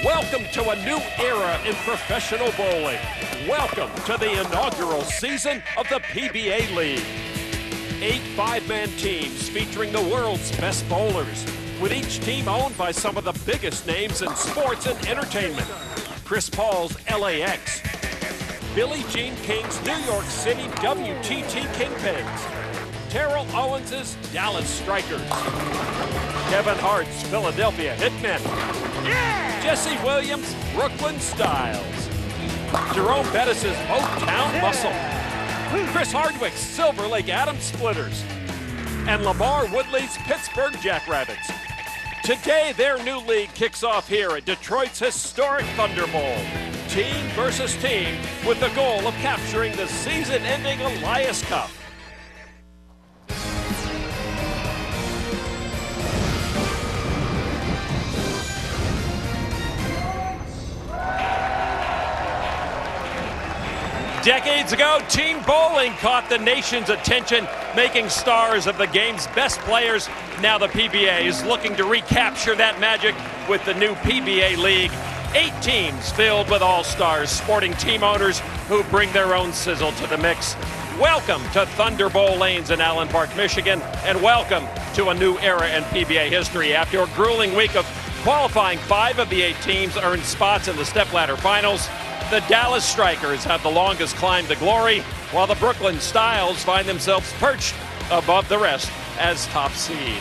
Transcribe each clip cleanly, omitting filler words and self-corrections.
Welcome to a new era in professional bowling. Welcome to the inaugural season of the PBA League. 8 5-man teams featuring the world's best bowlers, with each team owned by some of the biggest names in sports and entertainment. Chris Paul's LAX, Billie Jean King's New York City WTT Kingpins, Terrell Owens' Dallas Strikers, Kevin Hart's Philadelphia Hitmen, Jesse Williams' Brooklyn Styles, Jerome Bettis' Motown Muscle, Chris Hardwick's Silver Lake Adams Splitters, and Lamar Woodley's Pittsburgh Jackrabbits. Today, their new league kicks off here at Detroit's historic Thunder Bowl. Team versus team, with the goal of capturing the season-ending Elias Cup. Decades ago, team bowling caught the nation's attention, making stars of the game's best players. Now the PBA is looking to recapture that magic with the new PBA League. 8 teams filled with all-stars, sporting team owners who bring their own sizzle to the mix. Welcome to Thunder Bowl Lanes in Allen Park, Michigan, and welcome to a new era in PBA history. After a grueling week of qualifying, 5 of the 8 teams earned spots in the stepladder finals. The Dallas Strikers have the longest climb to glory, while the Brooklyn Styles find themselves perched above the rest as top seed.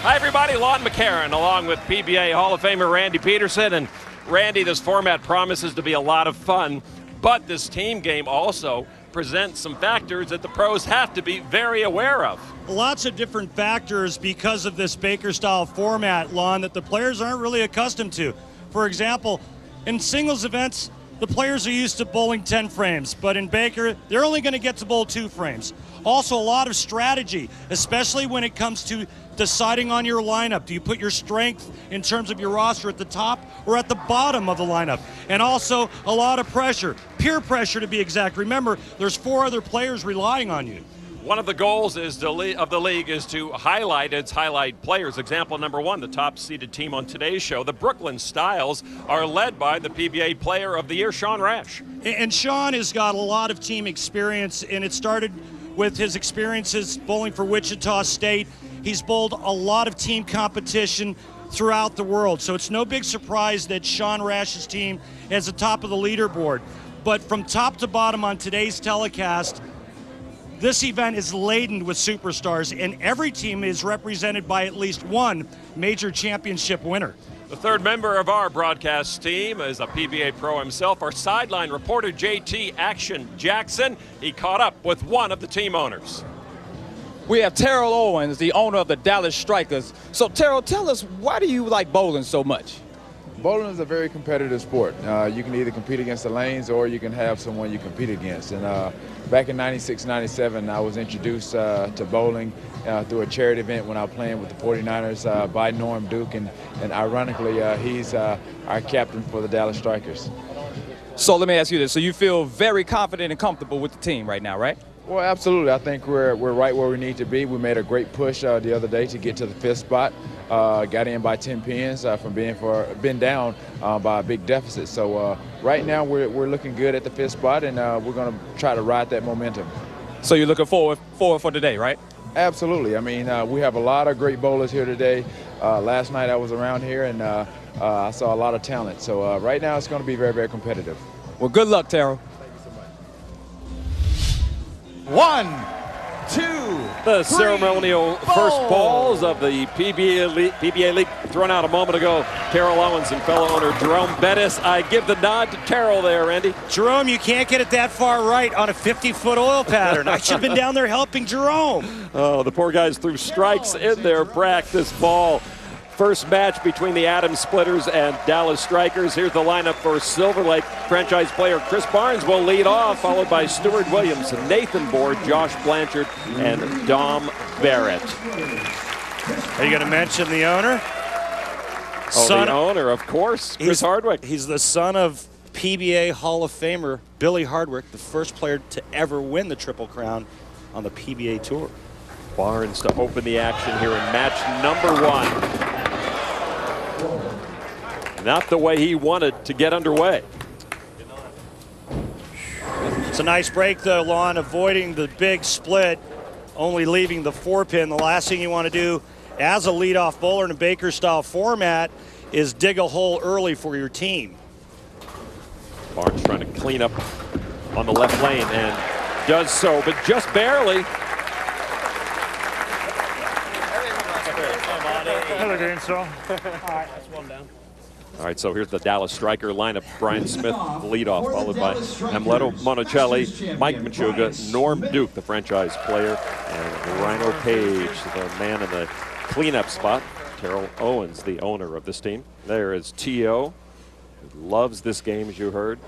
Hi everybody, Lon McCarron along with PBA Hall of Famer Randy Peterson. And Randy, this format promises to be a lot of fun, but this team game also presents some factors that the pros have to be very aware of. Lots of different factors because of this Baker-style format, Lon, that the players aren't really accustomed to. For example, in singles events, the players are used to bowling 10 frames, but in Baker, they're only going to get to bowl 2 frames. Also, a lot of strategy, especially when it comes to deciding on your lineup. Do you put your strength in terms of your roster at the top or at the bottom of the lineup? And also, a lot of pressure, peer pressure to be exact. Remember, there's 4 other players relying on you. One of the goals of the league is to highlight players. Example number 1, the top-seeded team on today's show, the Brooklyn Styles, are led by the PBA Player of the Year, Sean Rash. And Sean has got a lot of team experience, and it started with his experiences bowling for Wichita State. He's bowled a lot of team competition throughout the world, so it's no big surprise that Sean Rash's team is the top of the leaderboard. But from top to bottom on today's telecast, this event is laden with superstars, and every team is represented by at least one major championship winner. The third member of our broadcast team is a PBA pro himself, our sideline reporter, JT Action Jackson. He caught up with one of the team owners. We have Terrell Owens, the owner of the Dallas Strikers. So, Terrell, tell us, why do you like bowling so much? Bowling is a very competitive sport. You can either compete against the lanes or you can have someone you compete against. And back in 96, 97, I was introduced to bowling through a charity event when I was playing with the 49ers by Norm Duke. And ironically, he's our captain for the Dallas Strikers. So let me ask you this. So you feel very confident and comfortable with the team right now, right? Well, absolutely. I think we're right where we need to be. We made a great push the other day to get to the 5th spot. Got in by 10 pins from being down by a big deficit. So right now we're looking good at the 5th spot, and we're going to try to ride that momentum. So you're looking forward for today, right? Absolutely. I mean, we have a lot of great bowlers here today. Last night I was around here, and I saw a lot of talent. So right now it's going to be very, very competitive. Well, good luck, Terrell. 1, 2, The 3, ceremonial first balls of the PBA League thrown out a moment ago. Terrell Owens and fellow owner Jerome Bettis. I give the nod to Terrell there, Randy. Jerome, you can't get it that far right on a 50-foot oil pattern. I should have been down there helping Jerome. Oh, the poor guys threw strikes in their practice ball. First match between the Adams Splitters and Dallas Strikers. Here's the lineup for Silver Lake. Franchise player Chris Barnes will lead off, followed by Stuart Williams, Nathan Board, Josh Blanchard, and Dom Barrett. Are you going to mention the owner? Oh, the owner, of course, Chris Hardwick. He's the son of PBA Hall of Famer Billy Hardwick, the first player to ever win the Triple Crown on the PBA Tour. Barnes to open the action here in match number 1. not the way he wanted to get underway. It's a nice break, though, Lon, avoiding the big split, only leaving the 4-pin. The last thing you want to do as a leadoff bowler in a Baker-style format is dig a hole early for your team. Barnes trying to clean up on the left lane and does so, but just barely. Another game, so. All right, that's one down. All right, so here's the Dallas striker lineup. Brian Smith, the leadoff, followed by Amleto Monticelli, Mike Machuga, Norm Duke, the franchise player, and Rhino Page, the man in the cleanup spot. Terrell Owens, the owner of this team. There is T.O., who loves this game, as you heard.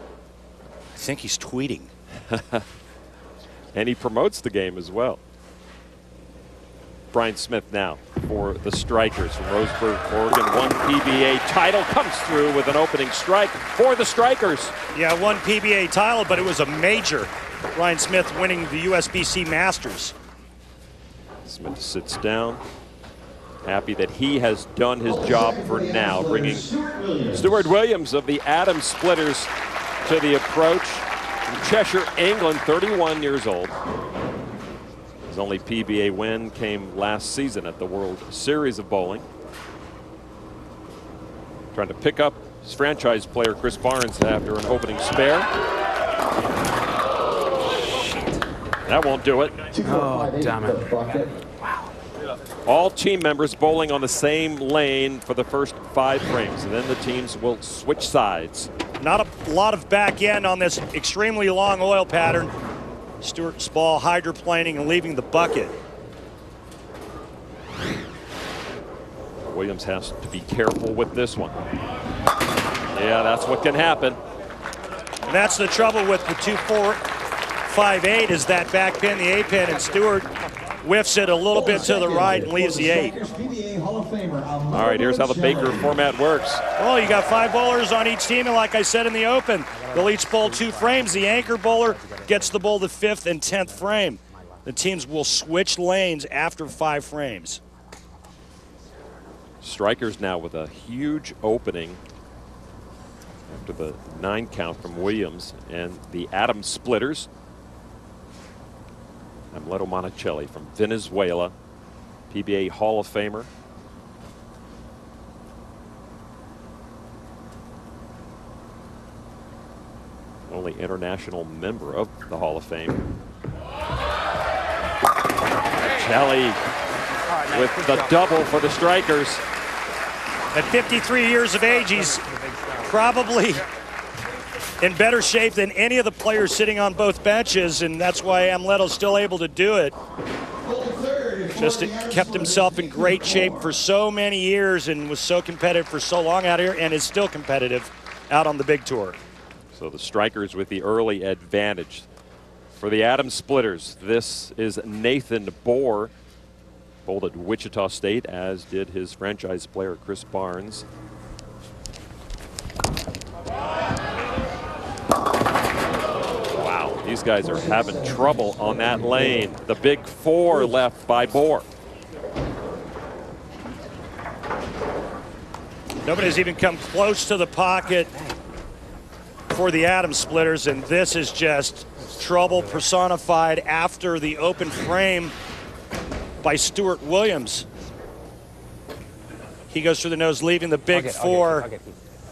I think he's tweeting. And he promotes the game as well. Brian Smith now for the Strikers from Roseburg, Oregon. One PBA title comes through with an opening strike for the Strikers. Yeah, one PBA title, but it was a major. Brian Smith winning the USBC Masters. Smith sits down, happy that he has done his job for now, bringing Stuart Williams of the Adams Splitters to the approach from Cheshire, England, 31 years old. His only PBA win came last season at the World Series of Bowling. Trying to pick up his franchise player Chris Barnes after an opening spare. That won't do it. Oh, damn it. Wow. All team members bowling on the same lane for the first 5 frames, and then the teams will switch sides. Not a lot of back end on this extremely long oil pattern. Stewart's ball hydroplaning and leaving the bucket. Williams has to be careful with this one. Yeah, that's what can happen. And that's the trouble with the 2-4-5-8 is that back pin, the 8-pin, and Stewart whiffs it a little bit to the right and leaves the 8. All right, here's how the Baker format works. Well, you got 5 bowlers on each team, and like I said in the open, they'll each bowl 2 frames. The anchor bowler gets to bowl the 5th and 10th frame. The teams will switch lanes after 5 frames. Strikers now with a huge opening after the 9 count from Williams, and the Adams Splitters. Amleto Monticelli from Venezuela, PBA Hall of Famer. Only international member of the Hall of Fame. Monticelli with the double for the Strikers. At 53 years of age, he's probably in better shape than any of the players sitting on both benches, and that's why Amleto's still able to do it. Just kept himself in great shape for so many years and was so competitive for so long out here and is still competitive out on the big tour. So the Strikers with the early advantage. For the Adams Splitters, this is Nathan Bohr. Bowled at Wichita State, as did his franchise player Chris Barnes. Wow, these guys are having trouble on that lane. The big 4 left by Bohr. Nobody's even come close to the pocket for the Adams Splitters, and this is just trouble personified after the open frame by Stuart Williams. He goes through the nose, leaving the big 4. Okay,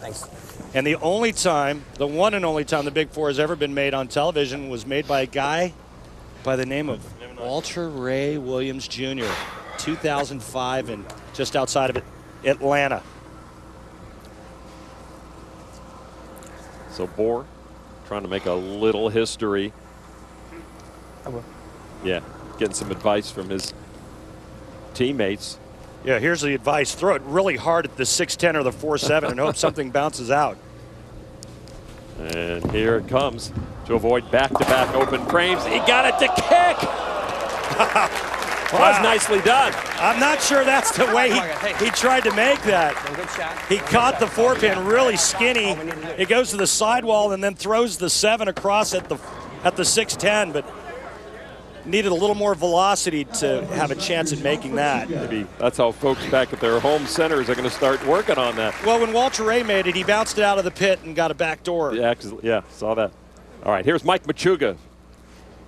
thanks. And the only time, the one and only time the big 4 has ever been made on television was made by a guy by the name of Walter Ray Williams Jr., 2005, and just outside of it, Atlanta. So Bohr trying to make a little history. I will. Yeah, getting some advice from his teammates. Yeah, here's the advice. Throw it really hard at the 6-10 or the 4-7 and hope something bounces out. And here it comes to avoid back-to-back open frames. He got it to kick. Well, that's nicely done. I'm not sure that's the way he tried to make that. He caught the 4-pin really skinny. It goes to the sidewall and then throws the 7 across at the 6-10, but needed a little more velocity to have a chance at making that. Maybe that's how folks back at their home centers are going to start working on that. Well, when Walter Ray made it, he bounced it out of the pit and got a back door. Yeah, saw that. All right, here's Mike Machuga.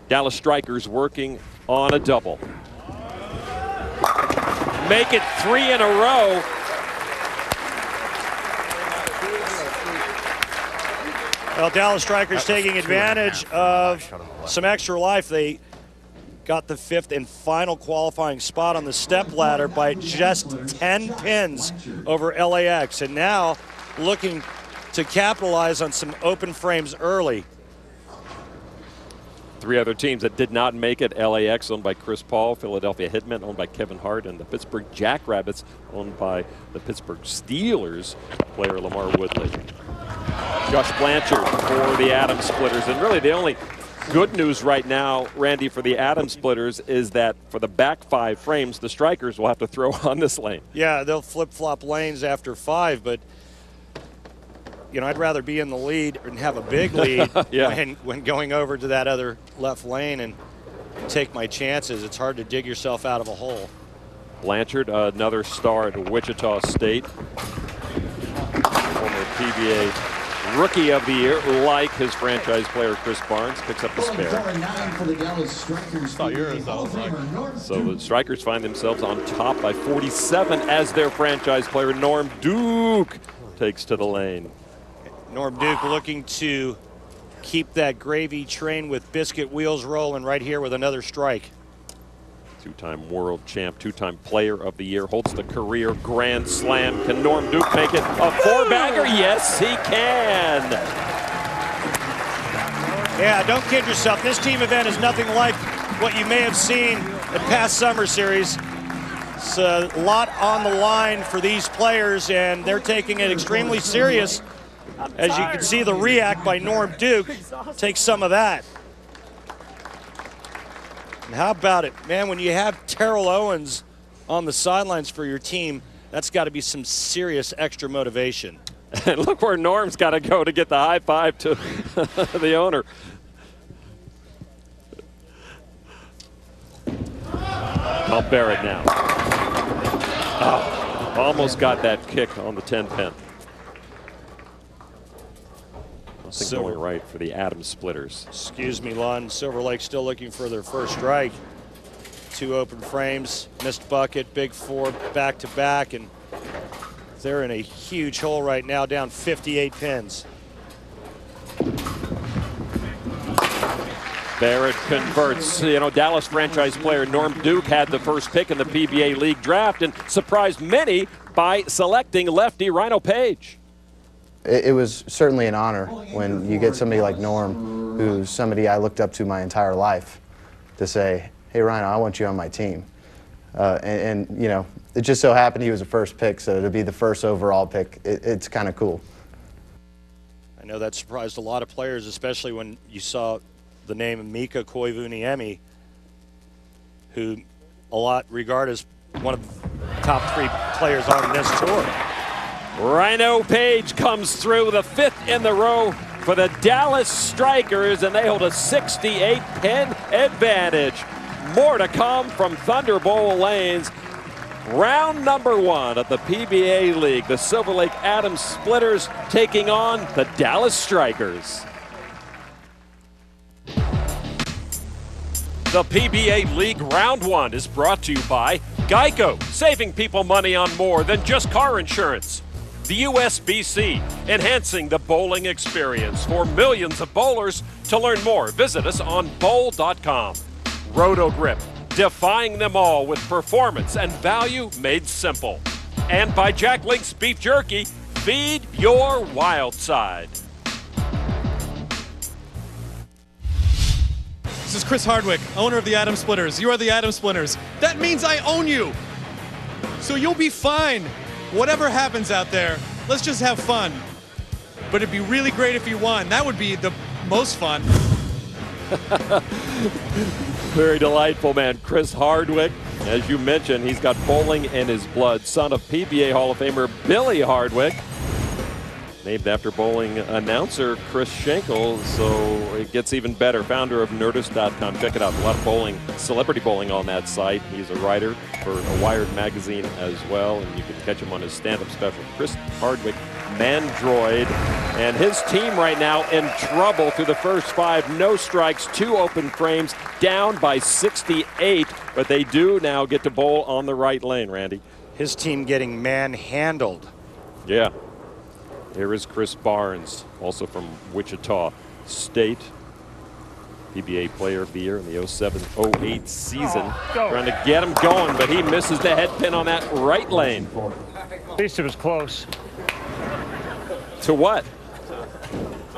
Dallas Strikers working on a double. Make it 3 in a row. Well, Dallas Strikers taking advantage of some extra life. They got the 5th and final qualifying spot on the step ladder by just 10 pins over LAX, and now looking to capitalize on some open frames early. 3 other teams that did not make it: LAX, owned by Chris Paul; Philadelphia Hitmen, owned by Kevin Hart; and the Pittsburgh Jackrabbits, owned by the Pittsburgh Steelers player LaMarr Woodley. Josh Blanchard for the Atom Splitters. And really the only good news right now, Randy, for the Atom Splitters is that for the back 5 frames, the Strikers will have to throw on this lane. Yeah, they'll flip-flop lanes after 5, but you know, I'd rather be in the lead and have a big lead when going over to that other left lane and take my chances. It's hard to dig yourself out of a hole. Blanchard, another star at Wichita State. Former PBA Rookie of the Year, like his franchise player Chris Barnes, picks up the spare. So the Strikers find themselves on top by 47 as their franchise player Norm Duke takes to the lane. Norm Duke looking to keep that gravy train with biscuit wheels rolling right here with another strike. 2-time world champ, 2-time player of the year, holds the career grand slam. Can Norm Duke make it a 4-bagger? Yes, he can. Yeah, don't kid yourself. This team event is nothing like what you may have seen in past summer series. It's a lot on the line for these players, and they're taking it extremely serious. As you can see, the react by Norm Duke takes some of that. And how about it, man, when you have Terrell Owens on the sidelines for your team, that's got to be some serious extra motivation. And look where Norm's got to go to get the high five to the owner. I'll bear it now. Oh, almost got that kick on the 10-pin. Nothing going right for the Atom Splitters. Excuse me, Lon. Silver Lake still looking for their first strike. 2 open frames, missed bucket, big 4 back-to-back, and they're in a huge hole right now, down 58 pins. Barrett converts. You know, Dallas franchise player Norm Duke had the first pick in the PBA League draft and surprised many by selecting lefty Rhino Page. It was certainly an honor when you get somebody like Norm, who's somebody I looked up to my entire life, to say, hey, Rhino, I want you on my team. And you know, it just so happened he was the first pick, so to be the first overall pick, it's kind of cool. I know that surprised a lot of players, especially when you saw the name of Mika Koivuniemi, who a lot regard as one of the top 3 players on this tour. Rhino Page comes through, the 5th in the row for the Dallas Strikers, and they hold a 68-pin advantage. More to come from Thunder Bowl lanes. Round number 1 of the PBA League. The Silver Lake Atom Splitters taking on the Dallas Strikers. The PBA League Round 1 is brought to you by Geico, saving people money on more than just car insurance. The USBC, enhancing the bowling experience for millions of bowlers. To learn more, visit us on bowl.com. Roto Grip, defying them all with performance and value made simple. And by Jack Link's Beef Jerky, feed your wild side. This is Chris Hardwick, owner of the Atom Splitters. You are the Atom Splitters. That means I own you. So you'll be fine. Whatever happens out there, let's just have fun. But it'd be really great if you won. That would be the most fun. Very delightful, man. Chris Hardwick, as you mentioned, he's got bowling in his blood. Son of PBA Hall of Famer Billy Hardwick. named after bowling announcer Chris Schenkel, so it gets even better. Founder of Nerdist.com. Check it out. A lot of bowling, celebrity bowling on that site. He's a writer for a Wired magazine as well, and you can catch him on his stand-up special. Chris Hardwick, Mandroid, and his team right now in trouble through the first 5. No strikes, 2 open frames, down by 68, but they do now get to bowl on the right lane, Randy. His team getting manhandled. Yeah. Here is Chris Barnes, also from Wichita State. PBA Player of the Year in the 07-08 season. Trying to get him going, but he misses the head pin on that right lane. At least it was close. To what?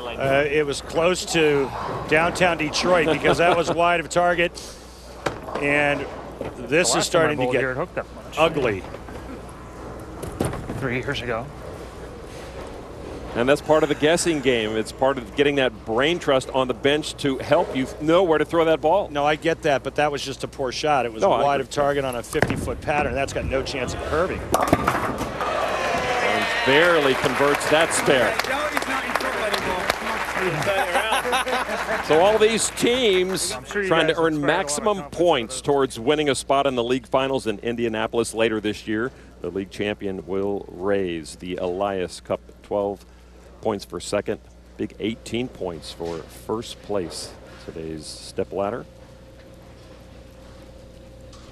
It was close to downtown Detroit because that was wide of target. And this is starting to get ugly. 3 years ago. And that's part of the guessing game. It's part of getting that brain trust on the bench to help you know where to throw that ball. No, I get that, but that was just a poor shot. It was wide of target on a 50-foot pattern. That's got no chance of curving. Barnes barely converts that spare. So all these teams trying to earn maximum points towards winning a spot in the league finals in Indianapolis later this year. The league champion will raise the Elias Cup. 12 points for second, big 18 points for first place. Today's step ladder.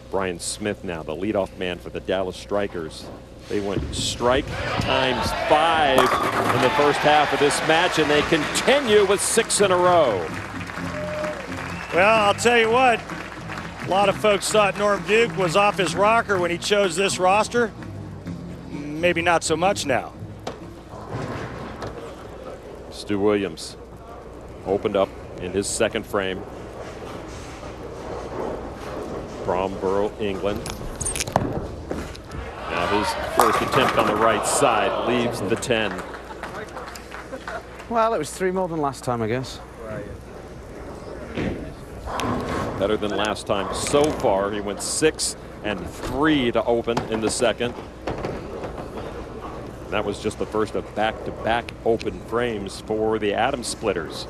Brian Smith now, the leadoff man for the Dallas Strikers. They went strike times 5 in the first half of this match, and they continue with 6 in a row. Well, I'll tell you what, a lot of folks thought Norm Duke was off his rocker when he chose this roster. Maybe not so much now. Stu Williams opened up in his second frame. Bromborough, England. Now his first attempt on the right side leaves the 10. Well, it was 3 more than last time, I guess. Better than last time so far. He went 6 and 3 to open in the second. That was just the first of back-to-back open frames for the Adams Splitters.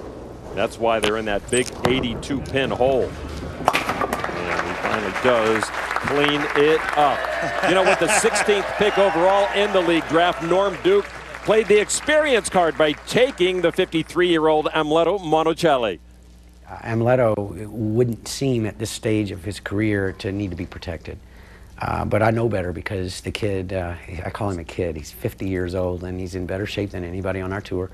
That's why they're in that big 82-pin hole. And he finally does clean it up. You know, with the 16th pick overall in the league draft, Norm Duke played the experience card by taking the 53-year-old Amleto Monticelli. Amleto wouldn't seem at this stage of his career to need to be protected. But I know better because the kid, I call him a kid, he's 50 years old and he's in better shape than anybody on our tour.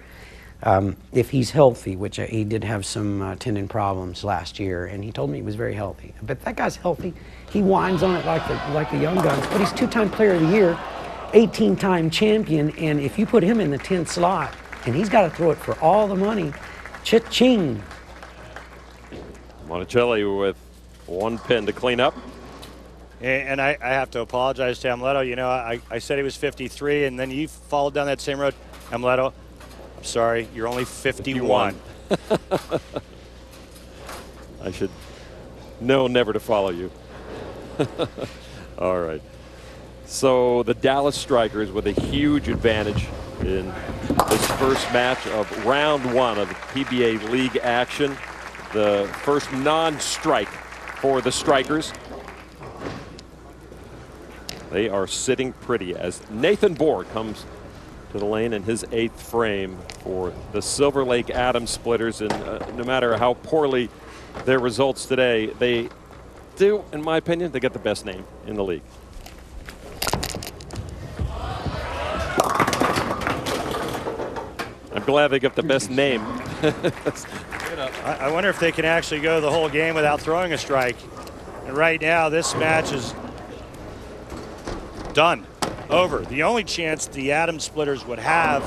If he's healthy, which he did have some tendon problems last year, and he told me he was very healthy. But that guy's healthy. He whines on it like the young guns, but he's 2-time player of the year, 18-time champion, and if you put him in the 10th slot, and he's got to throw it for all the money, cha-ching. Monticelli with 1 pin to clean up. And I have to apologize to Amleto. You know, I said he was 53, and then you followed down that same road. Amleto, I'm sorry, you're only 51. I should know never to follow you. All right. So the Dallas Strikers with a huge advantage in this first match of round 1 of the PBA League action. The first non-strike for the Strikers. They are sitting pretty as Nathan Bohr comes to the lane in his 8th frame for the Silver Lake Adams Splitters. And no matter how poorly their results today, they do, in my opinion, they get the best name in the league. I'm glad they get the best name. I wonder if they can actually go the whole game without throwing a strike. And right now, this match is done, over. The only chance the Adams Splitters would have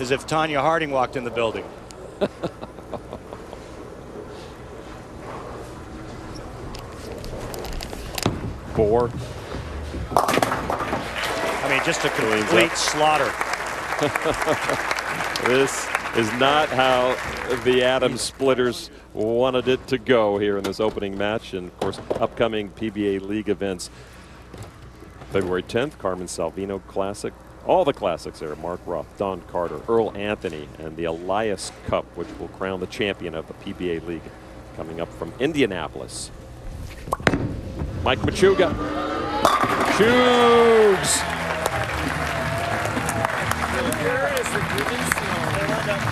is if Tanya Harding walked in the building. Bohr. I mean, just a complete slaughter. This is not how the Adams Splitters wanted it to go here in this opening match. And, of course, upcoming PBA League events. February 10th, Carmen Salvino Classic. All the classics there. Mark Roth, Don Carter, Earl Anthony, and the Elias Cup, which will crown the champion of the PBA League, coming up from Indianapolis. Mike Machuga shoots.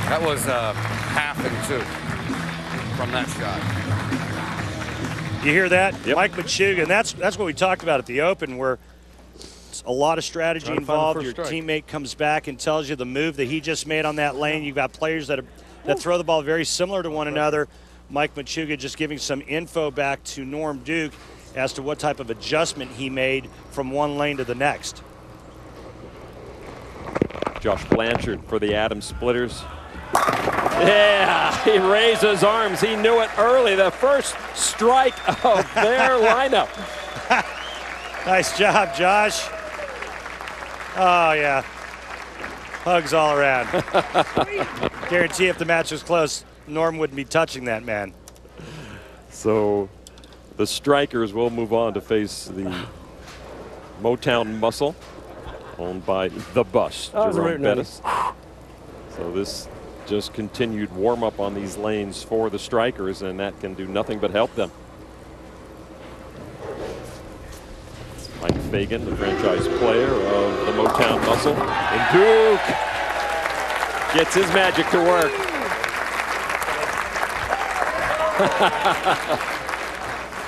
That was half and two from that shot. You hear that? Yep. Mike Machuga, and that's what we talked about at the Open, where it's a lot of strategy involved. Your teammate comes back and tells you the move that he just made on that lane. You've got players that throw the ball very similar to one another. Mike Machuga just giving some info back to Norm Duke as to what type of adjustment he made from one lane to the next. Josh Blanchard for the Adams Splitters. Yeah, he raised his arms. He knew it early. The first strike of their lineup. Nice job, Josh. Oh, yeah. Hugs all around. Guarantee if the match was close, Norm wouldn't be touching that man. So the Strikers will move on to face the Motown Muscle, owned by the Bus, Jerome Bettis. So this just continued warm-up on these lanes for the Strikers, and that can do nothing but help them. Mike Fagan, the franchise player of the Motown Muscle. And Duke gets his magic to work.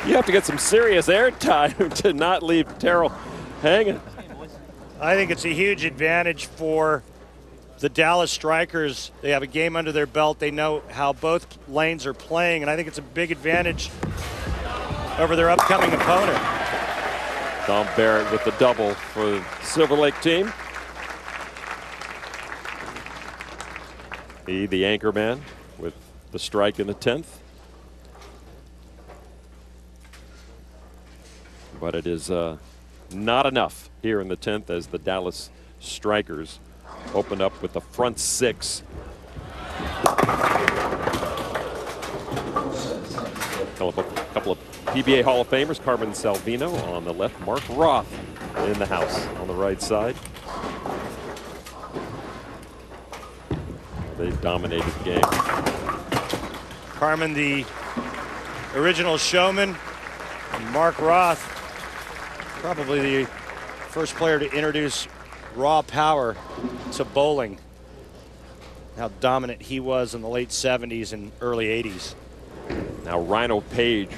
You have to get some serious airtime to not leave Terrell hanging. I think it's a huge advantage for the Dallas Strikers. They have a game under their belt. They know how both lanes are playing, and I think it's a big advantage over their upcoming opponent. Tom Barrett with the double for the Silver Lake team. He, the anchor man, with the strike in the 10th. But it is not enough here in the 10th as the Dallas Strikers open up with the front six. Couple of PBA Hall of Famers, Carmen Salvino on the left, Mark Roth in the house on the right side. They dominated the game. Carmen, the original showman, and Mark Roth, probably the first player to introduce raw power to bowling. How dominant he was in the late 70s and early 80s. Now Rhino Page,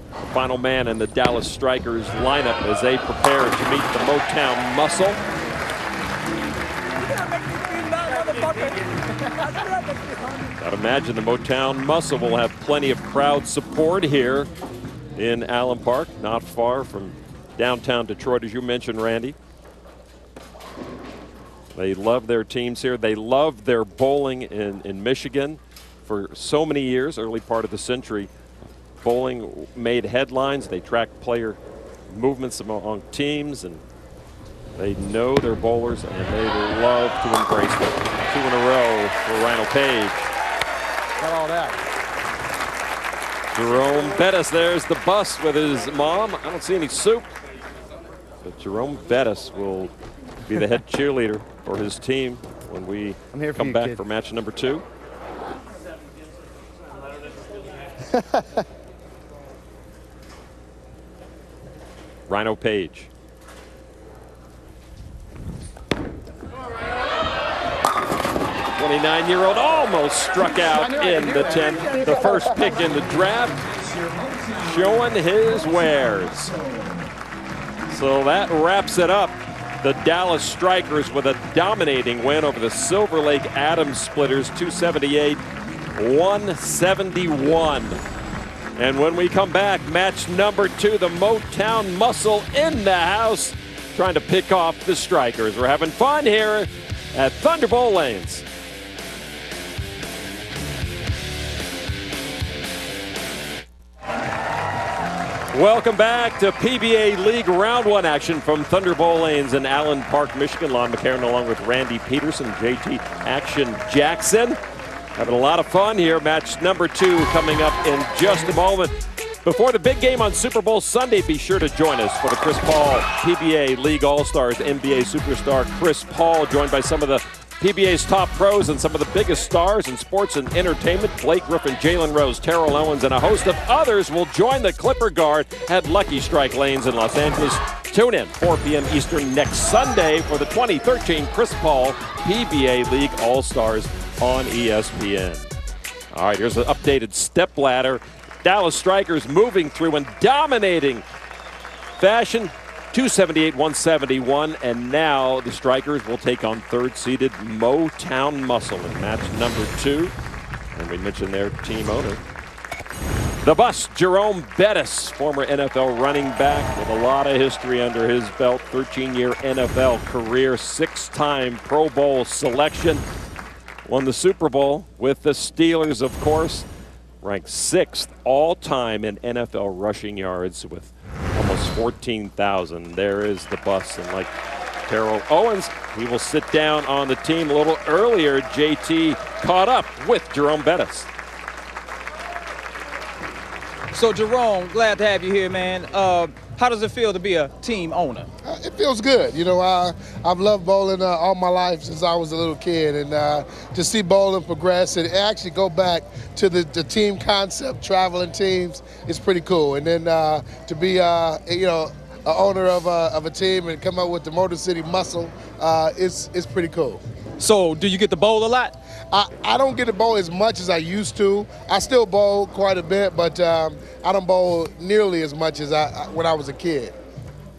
the final man in the Dallas Strikers lineup as they prepare to meet the Motown Muscle. I'd imagine the Motown Muscle will have plenty of crowd support here in Allen Park, not far from downtown Detroit, as you mentioned, Randy. They love their teams here. They love their bowling in Michigan for so many years, early part of the century. Bowling made headlines. They tracked player movements among teams, and they know their bowlers, and they love to embrace them. 2 in a row for Rhino Page. Got all that. Jerome Bettis, there's the bus with his mom. I don't see any soup. But Jerome Bettis will be the head cheerleader for his team when we come back for match number 2. Rhino Page. The 29-year-old almost struck out in the 10th. The first pick in the draft, showing his wares. So that wraps it up. The Dallas Strikers with a dominating win over the Silver Lake Adams Splitters, 278-171. And when we come back, match number 2, the Motown Muscle in the house, trying to pick off the Strikers. We're having fun here at Thunder Bowl Lanes. Welcome back to PBA League Round 1 action from Thunder Bowl Lanes in Allen Park, Michigan. Lon McCarron along with Randy Peterson, JT Action Jackson. Having a lot of fun here. Match number 2 coming up in just a moment. Before the big game on Super Bowl Sunday, be sure to join us for the Chris Paul PBA League All-Stars NBA superstar Chris Paul, joined by some of the PBA's top pros and some of the biggest stars in sports and entertainment. Blake Griffin, Jalen Rose, Terrell Owens, and a host of others will join the Clipper Guard at Lucky Strike Lanes in Los Angeles. Tune in 4 p.m. Eastern next Sunday for the 2013 Chris Paul PBA League All-Stars on ESPN. All right, here's an updated stepladder. Dallas Strikers moving through and dominating fashion. 278-171, and now the Strikers will take on third-seeded Motown Muscle in match number 2. And we mentioned their team owner. The Bus, Jerome Bettis, former NFL running back with a lot of history under his belt, 13-year NFL career, 6-time Pro Bowl selection, won the Super Bowl with the Steelers, of course, ranked 6th all-time in NFL rushing yards with almost 14,000. There is the Bus, and like Terrell Owens, he will sit down on the team a little earlier. JT caught up with Jerome Bettis. So, Jerome, glad to have you here, man. How does it feel to be a team owner? It feels good. You know, I've loved bowling all my life since I was a little kid, and to see bowling progress and actually go back to the team concept, traveling teams, is pretty cool. And then to be, you know, an owner of a team and come up with the Motor City Muscle, it's pretty cool. So, do you get to bowl a lot? I don't get to bowl as much as I used to. I still bowl quite a bit, but I don't bowl nearly as much as when I was a kid.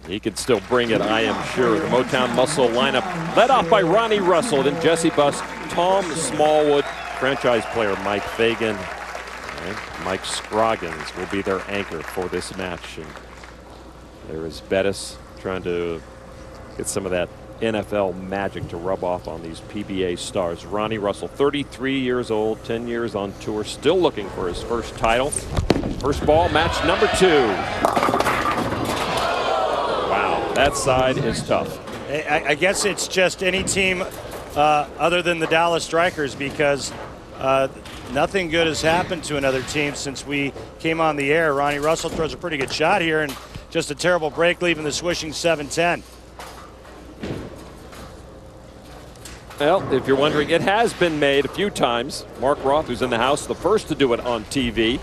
He can still bring it, I am sure. The Motown Muscle lineup led off by Ronnie Russell, then Jesse Buss, Tom Smallwood, franchise player Mike Fagan, and Mike Scroggins will be their anchor for this match. And there is Bettis trying to get some of that NFL magic to rub off on these PBA stars. Ronnie Russell, 33 years old, 10 years on tour, still looking for his first title. First ball, match number 2. Wow, that side is tough. I guess it's just any team other than the Dallas Strikers, because nothing good has happened to another team since we came on the air. Ronnie Russell throws a pretty good shot here, and just a terrible break, leaving the swishing 7-10. Well, if you're wondering, it has been made a few times. Mark Roth, who's in the house, the first to do it on TV.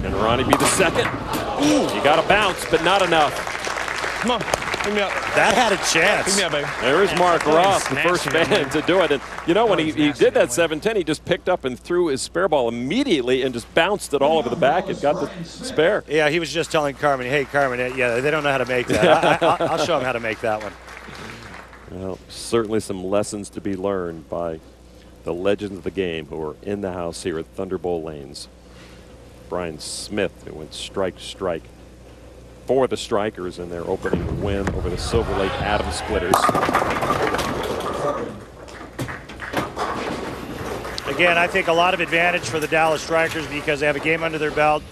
Can Ronnie be the second? Ooh, you got to bounce, but not enough. Come on, pick me up. That had a chance. Pick me up, baby. There is Mark Roth, the first man to do it. And you know, when he did that 7-10, he just picked up and threw his spare ball immediately and just bounced it all over the back and got the spare. Yeah, he was just telling Carmen, hey, Carmen, yeah, they don't know how to make that. I'll show them how to make that one. Well, certainly some lessons to be learned by the legends of the game who are in the house here at Thunderbolt Lanes. Brian Smith, who went strike for the Strikers in their opening win over the Silver Lake Adams Splitters. Again, I think a lot of advantage for the Dallas Strikers because they have a game under their belt.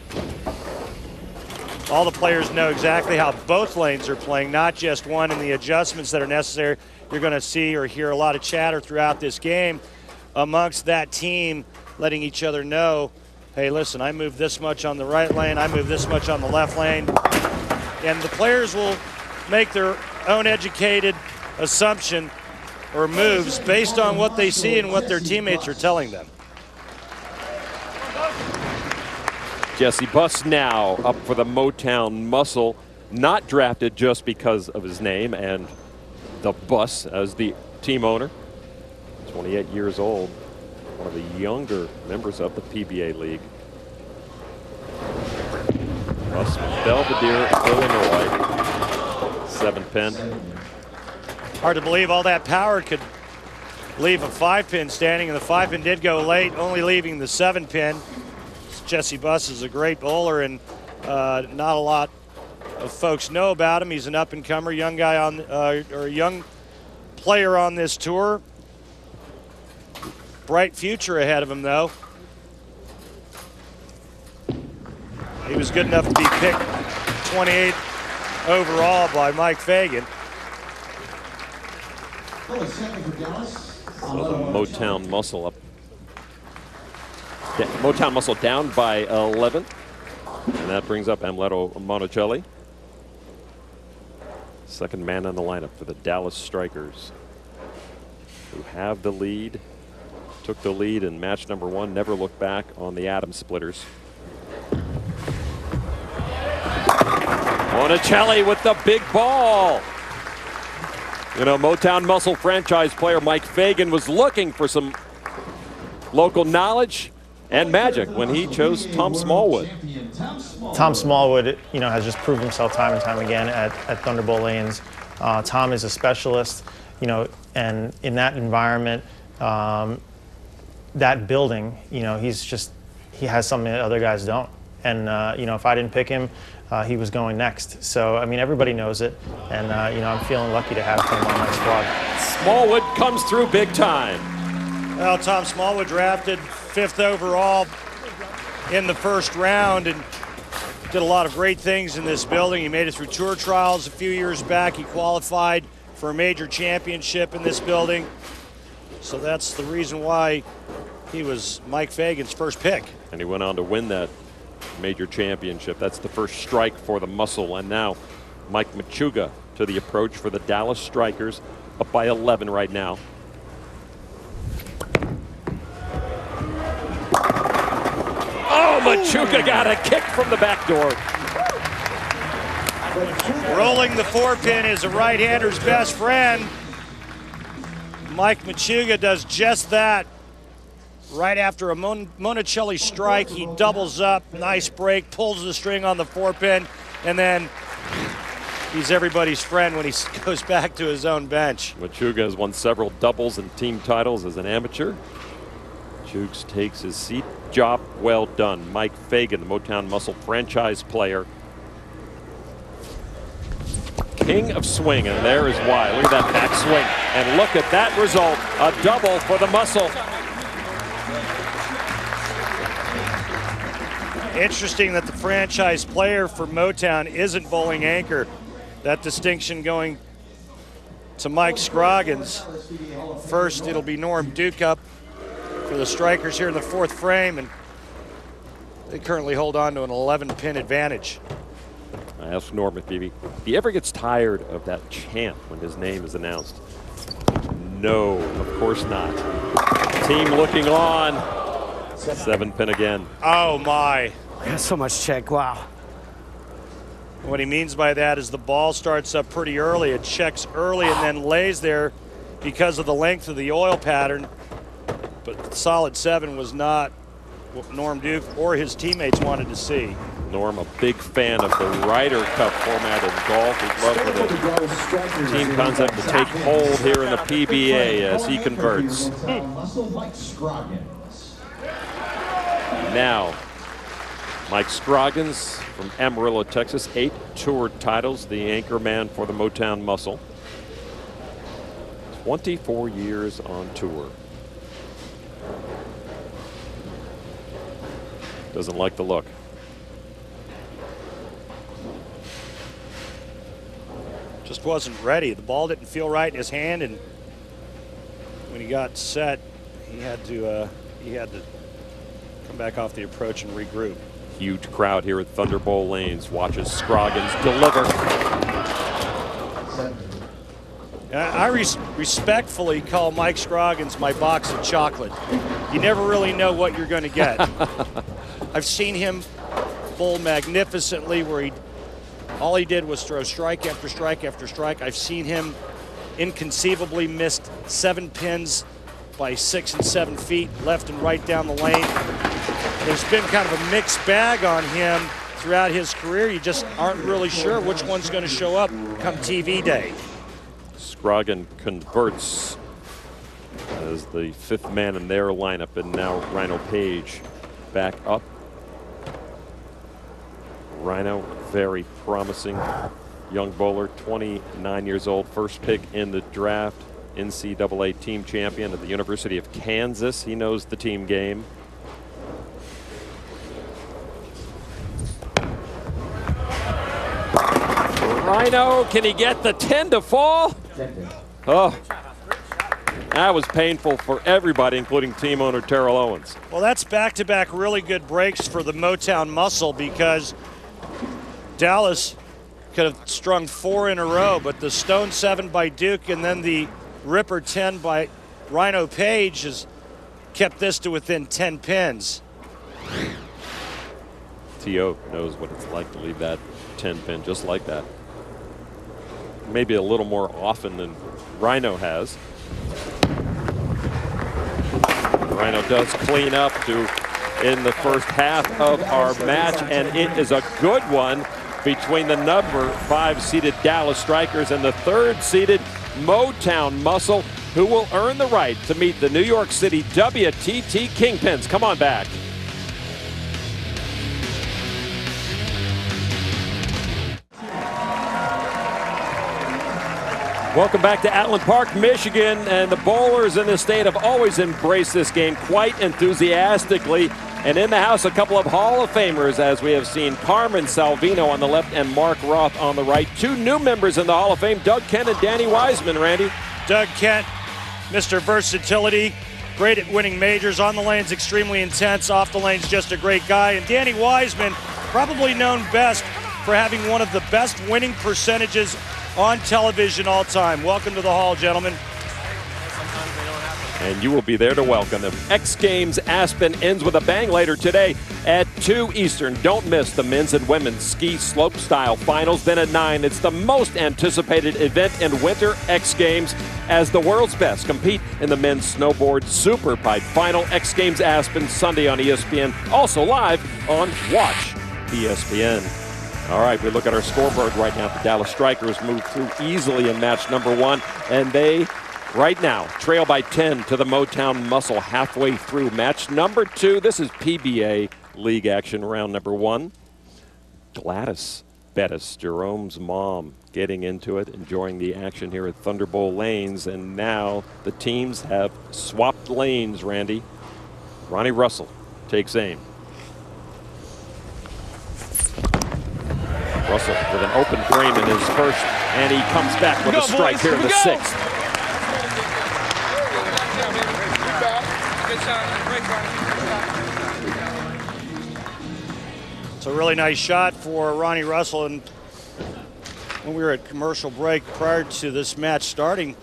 All the players know exactly how both lanes are playing, not just one, and the adjustments that are necessary. You're going to see or hear a lot of chatter throughout this game amongst that team, letting each other know, hey, listen, I moved this much on the right lane, I moved this much on the left lane. And the players will make their own educated assumption or moves based on what they see and what their teammates are telling them. Jesse Buss now up for the Motown Muscle, not drafted just because of his name and the Buss as the team owner. 28 years old, one of the younger members of the PBA League. Buss from Belvedere, Illinois, 7-pin. Hard to believe all that power could leave a 5-pin standing, and the 5-pin did go late, only leaving the 7-pin. Jesse Buss is a great bowler, and not a lot of folks know about him. He's an up-and-comer, young guy on, or a young player on this tour. Bright future ahead of him, though. He was good enough to be picked 28 overall by Mike Fagan. So the Motown Muscle up. Motown Muscle down by 11. And that brings up Amleto Monticelli. Second man on the lineup for the Dallas Strikers, who have the lead, took the lead in match number 1, never looked back on the Atom Splitters. Monticelli with the big ball. You know, Motown Muscle franchise player Mike Fagan was looking for some local knowledge and magic when he chose Tom Smallwood. Tom Smallwood, you know, has just proved himself time and time again at Thunderbolt Lanes. Tom is a specialist, you know, and in that environment, that building, you know, he has something that other guys don't. And, you know, if I didn't pick him, he was going next. So, I mean, everybody knows it. And, you know, I'm feeling lucky to have him on my squad. Smallwood comes through big time. Well, Tom Smallwood drafted 5th overall in the first round and did a lot of great things in this building. He made it through tour trials a few years back. He qualified for a major championship in this building. So that's the reason why he was Mike Fagan's first pick. And he went on to win that major championship. That's the first strike for the Muscle. And now Mike Machuga to the approach for the Dallas Strikers, up by 11 right now. Oh, Machuga got a kick from the back door. Rolling the 4-pin is a right-hander's best friend. Mike Machuga does just that. Right after a Monticelli strike, he doubles up, nice break, pulls the string on the 4-pin, and then he's everybody's friend when he goes back to his own bench. Machuga has won several doubles and team titles as an amateur. Chooks takes his seat. Job well done. Mike Fagan, the Motown Muscle franchise player. King of swing, and there is why. Look at that back swing, and look at that result. A double for the Muscle. Interesting that the franchise player for Motown isn't bowling anchor. That distinction going to Mike Scroggins. First, it'll be Norm Duke for the Strikers here in the 4th frame, and they currently hold on to an 11-pin advantage. I asked Norm if he ever gets tired of that chant when his name is announced. No, of course not. Team looking on. 7-pin again. Oh my. That's so much check, wow. What he means by that is the ball starts up pretty early. It checks early and then lays there because of the length of the oil pattern. But solid 7 was not what Norm Duke or his teammates wanted to see. Norm, a big fan of the Ryder Cup format in golf. He'd love for the team concept to take hold here in the PBA as he converts. Now, Mike Scroggins from Amarillo, Texas, 8 tour titles, the anchor man for the Motown Muscle. 24 years on tour. Doesn't like the look. Just wasn't ready. The ball didn't feel right in his hand, and when he got set, he had to come back off the approach and regroup. Huge crowd here at Thunderbolt Lanes watches Scroggins deliver. I respectfully call Mike Scroggins my box of chocolate. You never really know what you're going to get. I've seen him bowl magnificently where all he did was throw strike after strike after strike. I've seen him inconceivably missed 7 pins by 6 and 7 feet left and right down the lane. There's been kind of a mixed bag on him throughout his career. You just aren't really sure which one's going to show up come TV day. Scroggins converts as the 5th man in their lineup, and now Rhino Page back up. Rhino, very promising young bowler, 29 years old, first pick in the draft, NCAA team champion at the University of Kansas. He knows the team game. Rhino, can he get the 10 to fall? Oh, That was painful for everybody, including team owner Terrell Owens. Well, that's back-to-back really good breaks for the Motown Muscle, because Dallas could have strung 4 in a row, but the Stone 7 by Duke and then the Ripper 10 by Rhino Page has kept this to within 10 pins. T.O. knows what it's like to leave that 10 pin just like that. Maybe a little more often than Rhino has. Rhino does clean up in the first half of our match, and it is a good one between the number 5 seeded Dallas Strikers and the 3rd seeded Motown Muscle, who will earn the right to meet the New York City WTT Kingpins. Come on back. Welcome back to Atland Park, Michigan, and the bowlers in this state have always embraced this game quite enthusiastically. And in the house, a couple of Hall of Famers, as we have seen Carmen Salvino on the left and Mark Roth on the right. 2 new members in the Hall of Fame, Doug Kent and Danny Wiseman, Randy. Doug Kent, Mr. Versatility, great at winning majors. On the lane's extremely intense. Off the lane's just a great guy. And Danny Wiseman, probably known best for having one of the best winning percentages on television all time. Welcome to the Hall, gentlemen. And you will be there to welcome them. X Games Aspen ends with a bang later today at 2 Eastern. Don't miss the men's and women's ski slopestyle finals. Then at 9, it's the most anticipated event in Winter X Games as the world's best compete in the men's snowboard super pipe final. X Games Aspen Sunday on ESPN. Also live on Watch ESPN. All right, we look at our scoreboard right now. The Dallas Strikers move through easily in match number 1, and they right now trail by 10 to the Motown Muscle halfway through match number 2. This is PBA League action round number 1. Gladys Bettis, Jerome's mom, getting into it, enjoying the action here at Thunder Bowl Lanes, and now the teams have swapped lanes, Randy. Ronnie Russell takes aim. Russell with an open frame in his first, and he comes back with a strike here in the 6th. It's a really nice shot for Ronnie Russell. And when we were at commercial break prior to this match starting,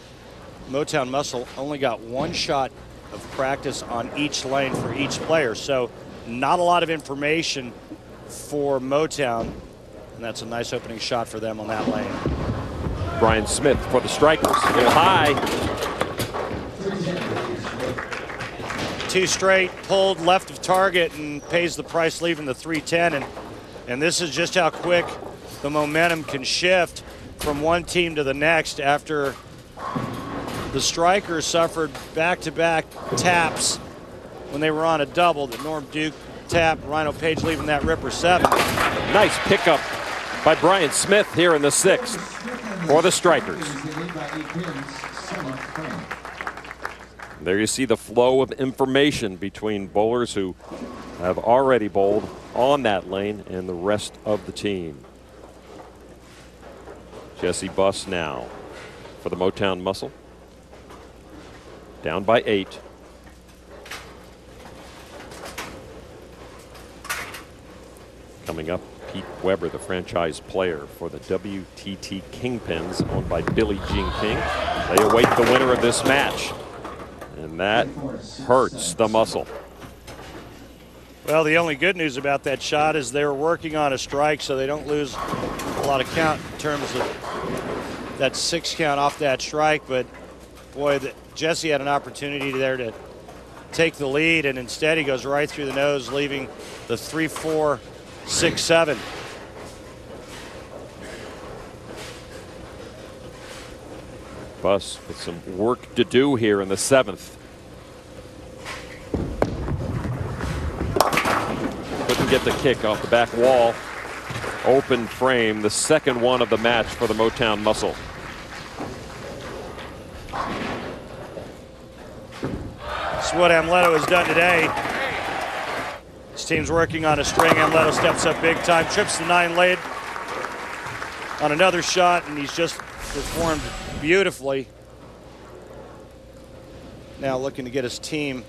Motown Muscle only got 1 shot of practice on each lane for each player. So not a lot of information for Motown. And that's a nice opening shot for them on that lane. Brian Smith for the Strikers. A little high. 2 straight, pulled left of target and pays the price leaving the 310. And this is just how quick the momentum can shift from one team to the next after the Strikers suffered back-to-back taps when they were on a double. The Norm Duke tap, Rhino Page leaving that Ripper 7. Nice pickup by Brian Smith here in the 6th for the Strikers. There you see the flow of information between bowlers who have already bowled on that lane and the rest of the team. Jesse Buss now for the Motown Muscle. Down by 8. Coming up, Pete Weber, the franchise player for the WTT Kingpins, owned by Billie Jean King. They await the winner of this match, and that hurts the Muscle. Well, the only good news about that shot is they're working on a strike, so they don't lose a lot of count in terms of that 6 count off that strike. But boy, Jesse had an opportunity there to take the lead, and instead he goes right through the nose, leaving the 3-4. 6-7. Buss with some work to do here in the 7th. Couldn't get the kick off the back wall. Open frame, the 2nd one of the match for the Motown Muscle. That's what Amleto has done today. His team's working on a string. Amleto steps up big time, trips the 9 lead on another shot, and he's just performed beautifully. now looking to get his team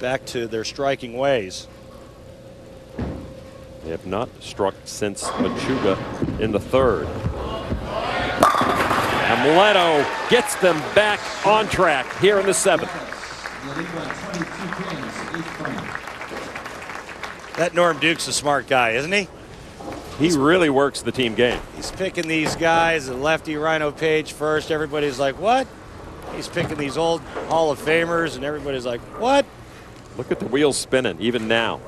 back to their striking ways. They have not struck since Machuga in the third. And Leto gets them back on track here in the seventh. That Norm Duke's a smart guy, isn't he? He really works the team game. He's picking these guys, the lefty Rhino Page first. Everybody's like, what? He's picking these old Hall of Famers, and everybody's like, what? Look at the wheels spinning, even now.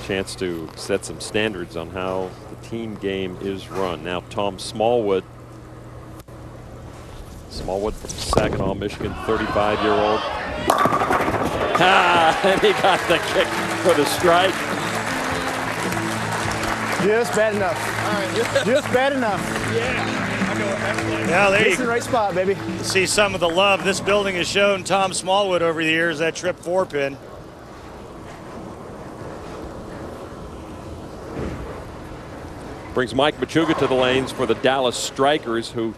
Chance to set some standards on how the team game is run. Now Tom Smallwood. Smallwood from Saginaw, Michigan, 35-year-old. And he got the kick for the strike. Just bad enough. Just bad enough. Yeah, there It's the right spot, baby. see some of the love this building has shown Tom Smallwood over the years, that trip 4-pin. Brings Mike Machuga to the lanes for the Dallas Strikers, who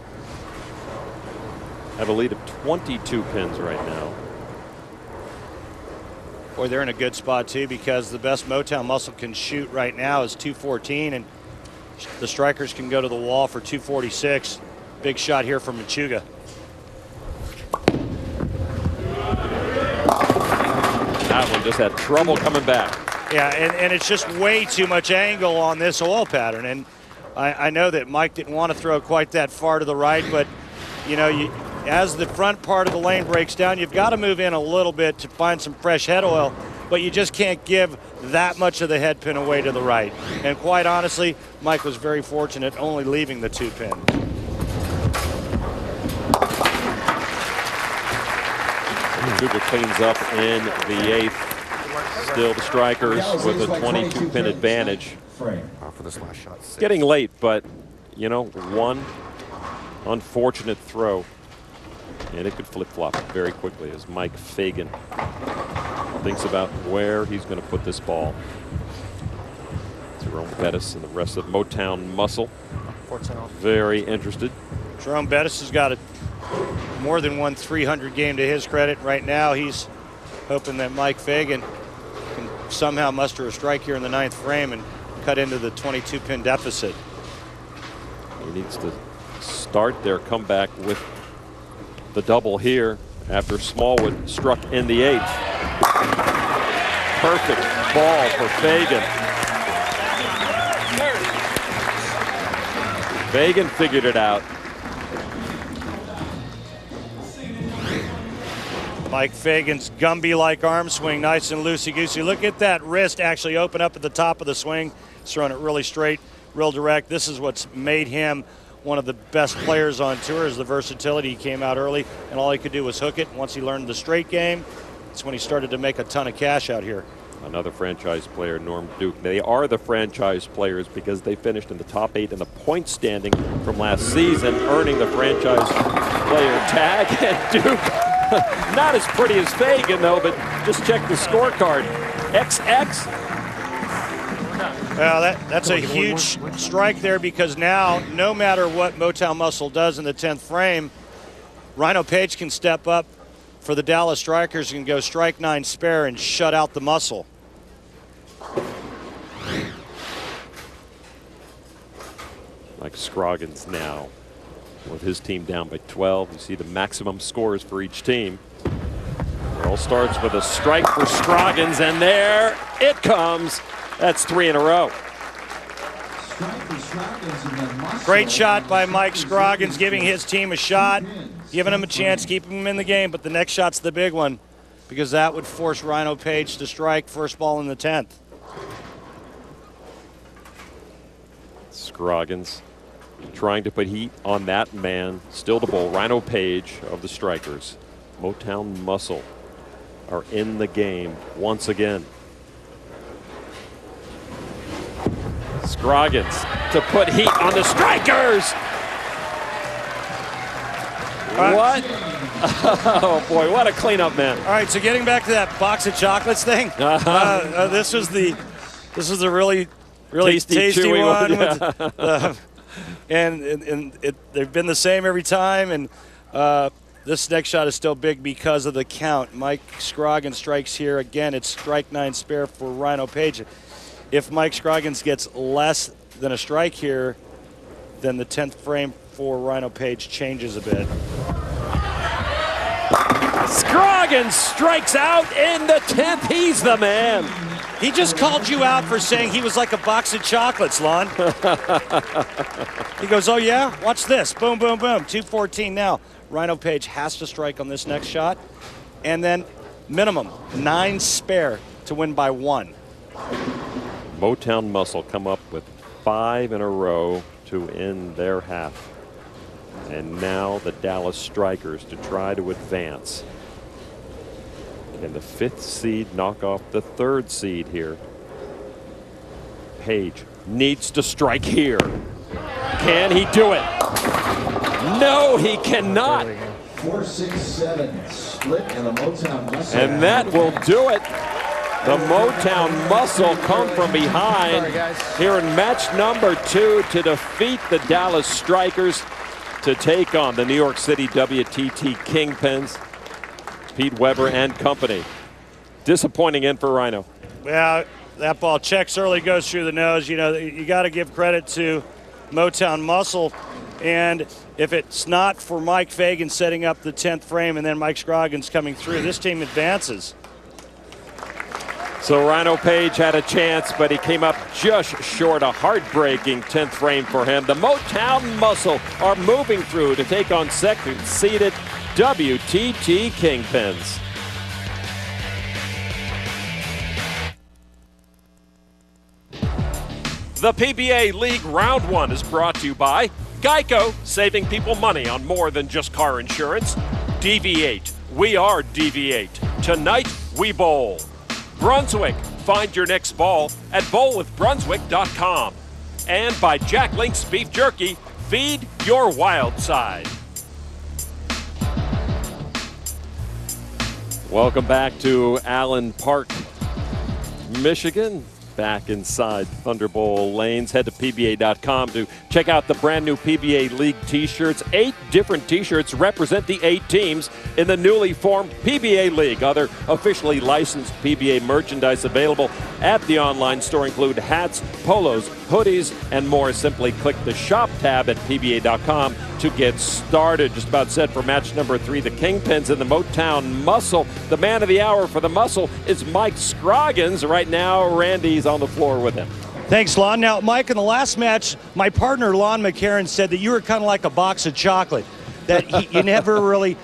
have a lead of 22 pins right now. Boy, they're in a good spot too, because the best Motown muscle can shoot right now is 214, and the Strikers can go to the wall for 246. Big shot here from Machuga. That one just had trouble coming back. Yeah, and it's just way too much angle on this oil pattern. And I know that Mike didn't want to throw quite that far to the right, but you know, as the front part of the lane breaks down, you've got to move in a little bit to find some fresh head oil, but you just can't give that much of the head pin away to the right. And quite honestly, Mike was very fortunate only leaving the 2-pin. Machuga cleans up in the eighth. Still the Strikers with a 22-pin advantage. For this last shot. It's getting late, but you know, one unfortunate throw and it could flip-flop very quickly as Mike Fagan thinks about where he's going to put this ball. Jerome Bettis and the rest of Motown Muscle very interested. Jerome Bettis has got more than one 300 game to his credit. Right now he's hoping that Mike Fagan can somehow muster a strike here in the 9th frame and cut into the 22-pin deficit. He needs to start their comeback with the double here after Smallwood struck in the 8th. Perfect ball for Fagan. Fagan figured it out. Mike Fagan's Gumby-like arm swing, nice and loosey-goosey. Look at that wrist actually open up at the top of the swing. He's throwing it really straight, real direct. This is what's made him one of the best players on tour, is the versatility. He came out early, and all he could do was hook it. Once he learned the straight game, that's when he started to make a ton of cash out here. Another franchise player, Norm Duke. They are the franchise players because they finished in the top 8 in the point standing from last season, earning the franchise player tag. And Duke, not as pretty as Fagan, though, but just check the scorecard. XX. Well, that's a huge strike there, because now, no matter what Motown Muscle does in the 10th frame, Rhino Page can step up for the Dallas Strikers and go strike 9 spare and shut out the muscle. Mike Scroggins now with his team down by 12. You see the maximum scores for each team. It all starts with a strike for Scroggins, and there it comes. That's 3 in a row. Great shot by Mike Scroggins, giving his team a shot, giving him a chance, keeping him in the game. But the next shot's the big one, because that would force Rhino Page to strike first ball in the 10th. Scroggins trying to put heat on that man. Still to bowl, Rhino Page of the Strikers. Motown Muscle are in the game once again. Scroggins to put heat on the Strikers. What? Oh boy, what a cleanup, man. All right, so getting back to that box of chocolates thing, this was the really tasty one. Yeah. With and they've been the same every time. And this next shot is still big because of the count. Mike Scroggins strikes here. Again, it's strike 9 spare for Rhino Page. If Mike Scroggins gets less than a strike here, then the 10th frame for Rhino Page changes a bit. Scroggins strikes out in the 10th. He's the man. He just called you out for saying he was like a box of chocolates, Lon. He goes, oh yeah? Watch this. Boom, boom, boom. 214 now. Rhino Page has to strike on this next shot. And then minimum 9 spare to win by 1. Motown Muscle come up with 5 in a row to end their half. And now the Dallas Strikers to try to advance. Can the 5th seed knock off the 3rd seed here? Page needs to strike here. Can he do it? No, he cannot. 4, 6, 7 split and the Motown Muscle. And that will do it. The Motown Muscle come from behind here in match number 2 to defeat the Dallas Strikers to take on the New York City WTT Kingpins, Pete Weber and company. Disappointing end for Rhino. Well, that ball checks early, goes through the nose. You know, you got to give credit to Motown Muscle. And if it's not for Mike Fagan setting up the 10th frame and then Mike Scroggins coming through, this team advances. So Rhino Page had a chance, but he came up just short. A heartbreaking 10th frame for him. The Motown Muscle are moving through to take on second-seeded WTT Kingpins. The PBA League Round 1 is brought to you by Geico, saving people money on more than just car insurance. Deviate. We are Deviate. Tonight, we bowl. Brunswick. Find your next ball at bowlwithbrunswick.com. And by Jack Link's Beef Jerky, feed your wild side. Welcome back to Allen Park, Michigan. Back inside Thunderbolt lanes. Head to PBA.com to check out the brand new PBA League t-shirts. 8 different t-shirts represent the 8 teams in the newly formed PBA League. Other officially licensed PBA merchandise available at the online store include hats, polos, hoodies, and more. Simply click the shop tab at PBA.com to get started. Just about set for match number 3. The Kingpins and the Motown Muscle. The man of the hour for the Muscle is Mike Scroggins. Right now, Randy's on the floor with him. Thanks, Lon. Now, Mike, in the last match, my partner, Lon McCarron, said that you were kind of like a box of chocolate, that you never really...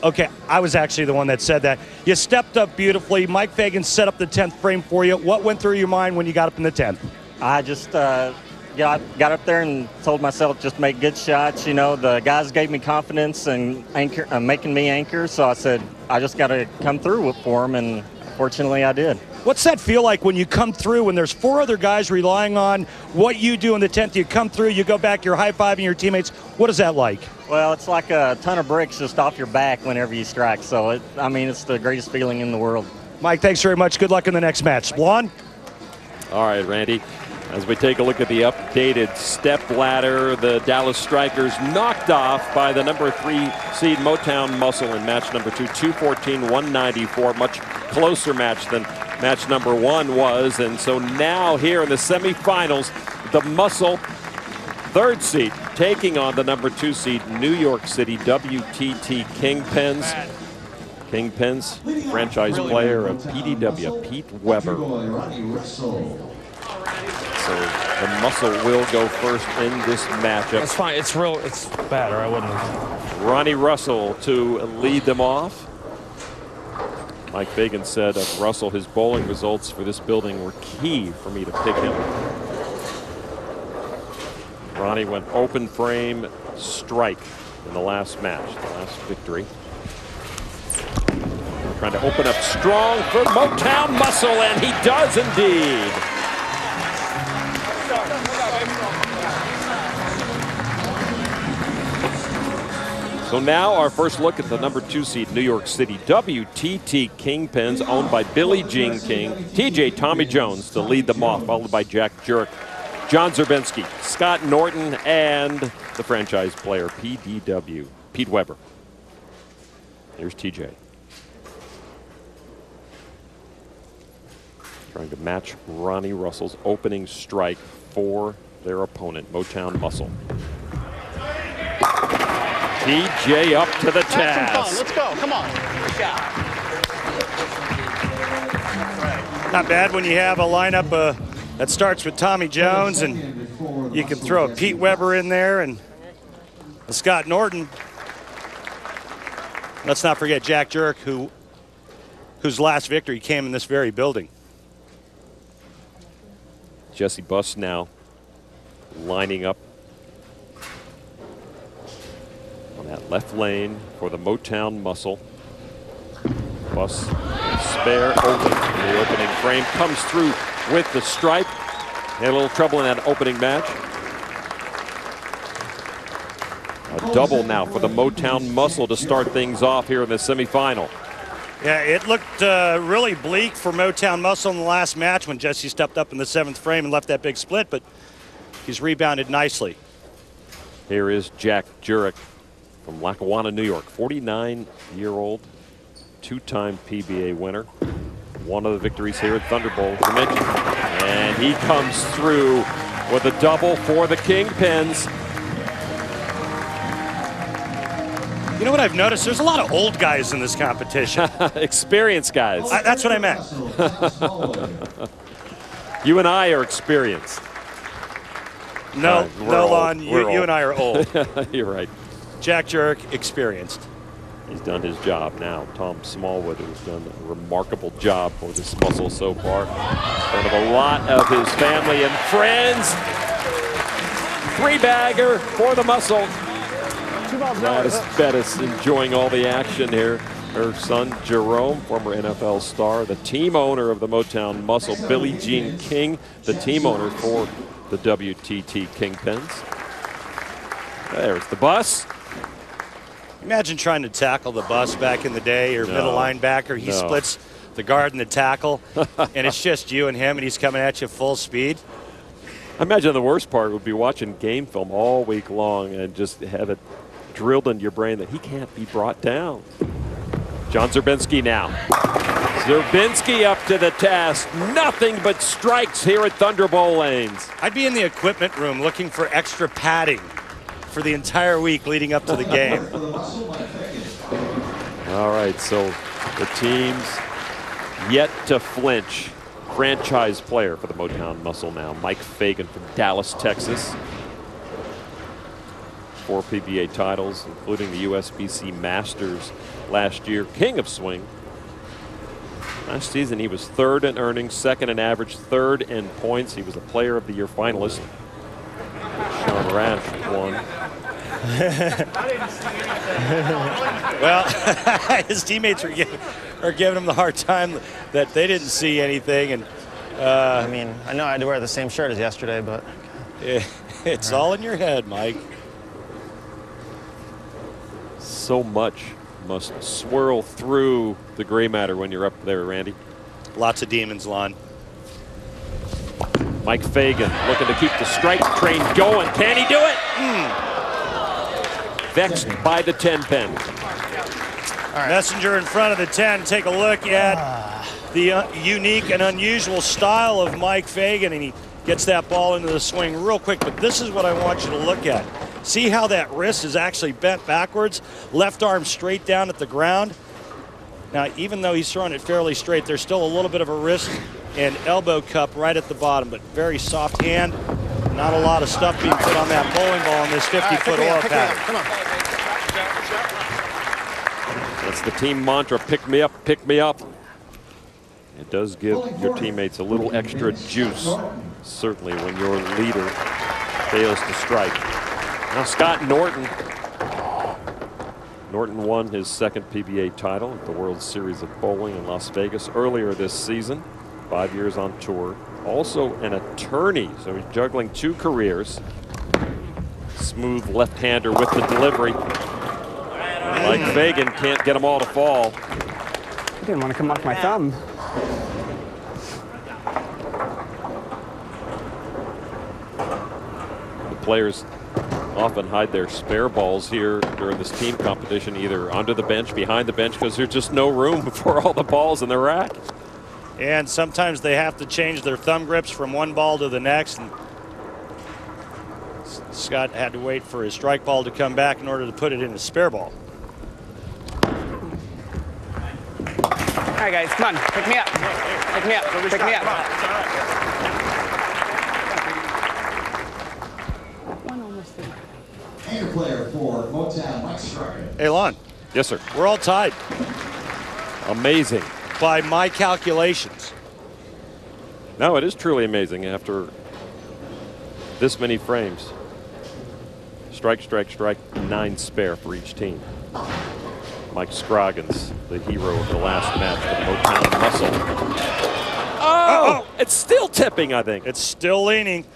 okay, I was actually the one that said that. You stepped up beautifully. Mike Fagan set up the 10th frame for you. What went through your mind when you got up in the 10th? I just got up there and told myself just make good shots. You know, the guys gave me confidence and making me anchor, so I said I just got to come through for them, and fortunately I did. What's that feel like when you come through, when there's 4 other guys relying on what you do in the 10th? You come through, you go back, you're high-fiving your teammates. What is that like? Well, it's like a ton of bricks just off your back whenever you strike. So, it's the greatest feeling in the world. Mike, thanks very much. Good luck in the next match. Lon? All right, Randy. As we take a look at the updated step ladder, the Dallas Strikers knocked off by the number 3 seed Motown Muscle in match number 2, 214-194. Much closer match than match number 1 was. And so now here in the semifinals, the Muscle 3rd seed taking on the number 2 seed New York City WTT Kingpins. Kingpins, franchise player of PDW, Pete Weber. So the Muscle will go first in this matchup. It's fine. It's bad, or I wouldn't have. Ronnie Russell to lead them off. Mike Fagan said of Russell, his bowling results for this building were key for me to pick him. Ronnie went open frame strike in the last match, the last victory. We're trying to open up strong for Motown Muscle, and he does indeed. So now our first look at the number 2 seed New York City WTT Kingpins, owned by Billie Jean King, TJ Tommy Jones to lead them off, followed by Jack Jurek John Zerbinski, Scott Norton, and the franchise player, PDW, Pete Weber. Here's TJ. Trying to match Ronnie Russell's opening strike for their opponent, Motown Muscle. TJ up to the task. Let's go. Come on. Not bad when you have a lineup that starts with Tommy Jones, and you can throw a Pete Weber in there and a Scott Norton. Let's not forget Jack Jurek, whose last victory came in this very building. Jesse Buss now lining up on that left lane for the Motown Muscle. Buss spare open in the opening frame, comes through with the strike. Had a little trouble in that opening match. A double now for the Motown Muscle to start things off here in the semifinal. Yeah, it looked really bleak for Motown Muscle in the last match when Jesse stepped up in the 7th frame and left that big split, but he's rebounded nicely. Here is Jack Jurek from Lackawanna, New York, 49-year-old, two-time PBA winner. One of the victories here at Thunderbolt, you mentioned. And he comes through with a double for the Kingpins. You know what I've noticed? There's a lot of old guys in this competition. Experienced guys. That's what I meant. You and I are experienced. No, Lon, you and I are old. You're right. Jack Jurek, experienced. He's done his job now. Tom Smallwood has done a remarkable job for this Muscle so far. In front of a lot of his family and friends. Three-bagger for the Muscle. Gladys Bettis enjoying all the action here. Her son, Jerome, former NFL star, the team owner of the Motown Muscle, Billie Jean King, the team owner for the WTT Kingpins. There's the Bus. Imagine trying to tackle the Bus back in the day, or middle linebacker. He splits the guard and the tackle, and it's just you and him, and he's coming at you full speed. I imagine the worst part would be watching game film all week long and just have it drilled into your brain that he can't be brought down. John Zerbinski now. Zerbinski up to the task. Nothing but strikes here at Thunderbolt Lanes. I'd be in the equipment room looking for extra padding for the entire week leading up to the game. All right, so the teams yet to flinch. Franchise player for the Motown Muscle now, Mike Fagan from Dallas, Texas. 4 PBA titles, including the USBC Masters last year. King of swing. Last season, he was 3rd in earnings, 2nd in average, 3rd in points. He was a Player of the Year finalist. Sean Rash won. Well, his teammates are giving him the hard time that they didn't see anything. And I mean, I know I had to wear the same shirt as yesterday, but it's all in your head, Mike. So much must swirl through the gray matter when you're up there, Randy. Lots of demons, Lon. Mike Fagan looking to keep the strike train going. Can he do it? Vexed by the 10 pin. Right. Messenger in front of the 10. Take a look at the unique and unusual style of Mike Fagan, and he gets that ball into the swing real quick. But this is what I want you to look at. See how that wrist is actually bent backwards, left arm straight down at the ground. Now, even though he's throwing it fairly straight, there's still a little bit of a wrist and elbow cup right at the bottom, but very soft hand. Not a lot of stuff being put on that bowling ball in this 50-foot oil pattern. Come on. That's the team mantra, pick me up, pick me up. It does give your teammates a little extra juice, certainly when your leader fails to strike. Now Scott Norton. Norton won his 2nd PBA title at the World Series of Bowling in Las Vegas earlier this season. 5 years on tour. Also an attorney, so he's juggling 2 careers. Smooth left-hander with the delivery. Mike Fagan can't get them all to fall. I didn't want to come off my thumb. players often hide their spare balls here during this team competition, either under the bench, behind the bench, because there's just no room for all the balls in the rack. And sometimes they have to change their thumb grips from one ball to the next. And Scott had to wait for his strike ball to come back in order to put it in his spare ball. All right, guys, come on, pick me up. Pick me up, pick me up. Anchor player for Motown, Mike Scroggins. Hey, Lon. Yes, sir. We're all tied. Amazing. By my calculations. No, it is truly amazing after this many frames. Strike, strike, strike, 9 spare for each team. Mike Scroggins, the hero of the last match, the Motown Muscle. Oh! It's still tipping, I think. It's still leaning.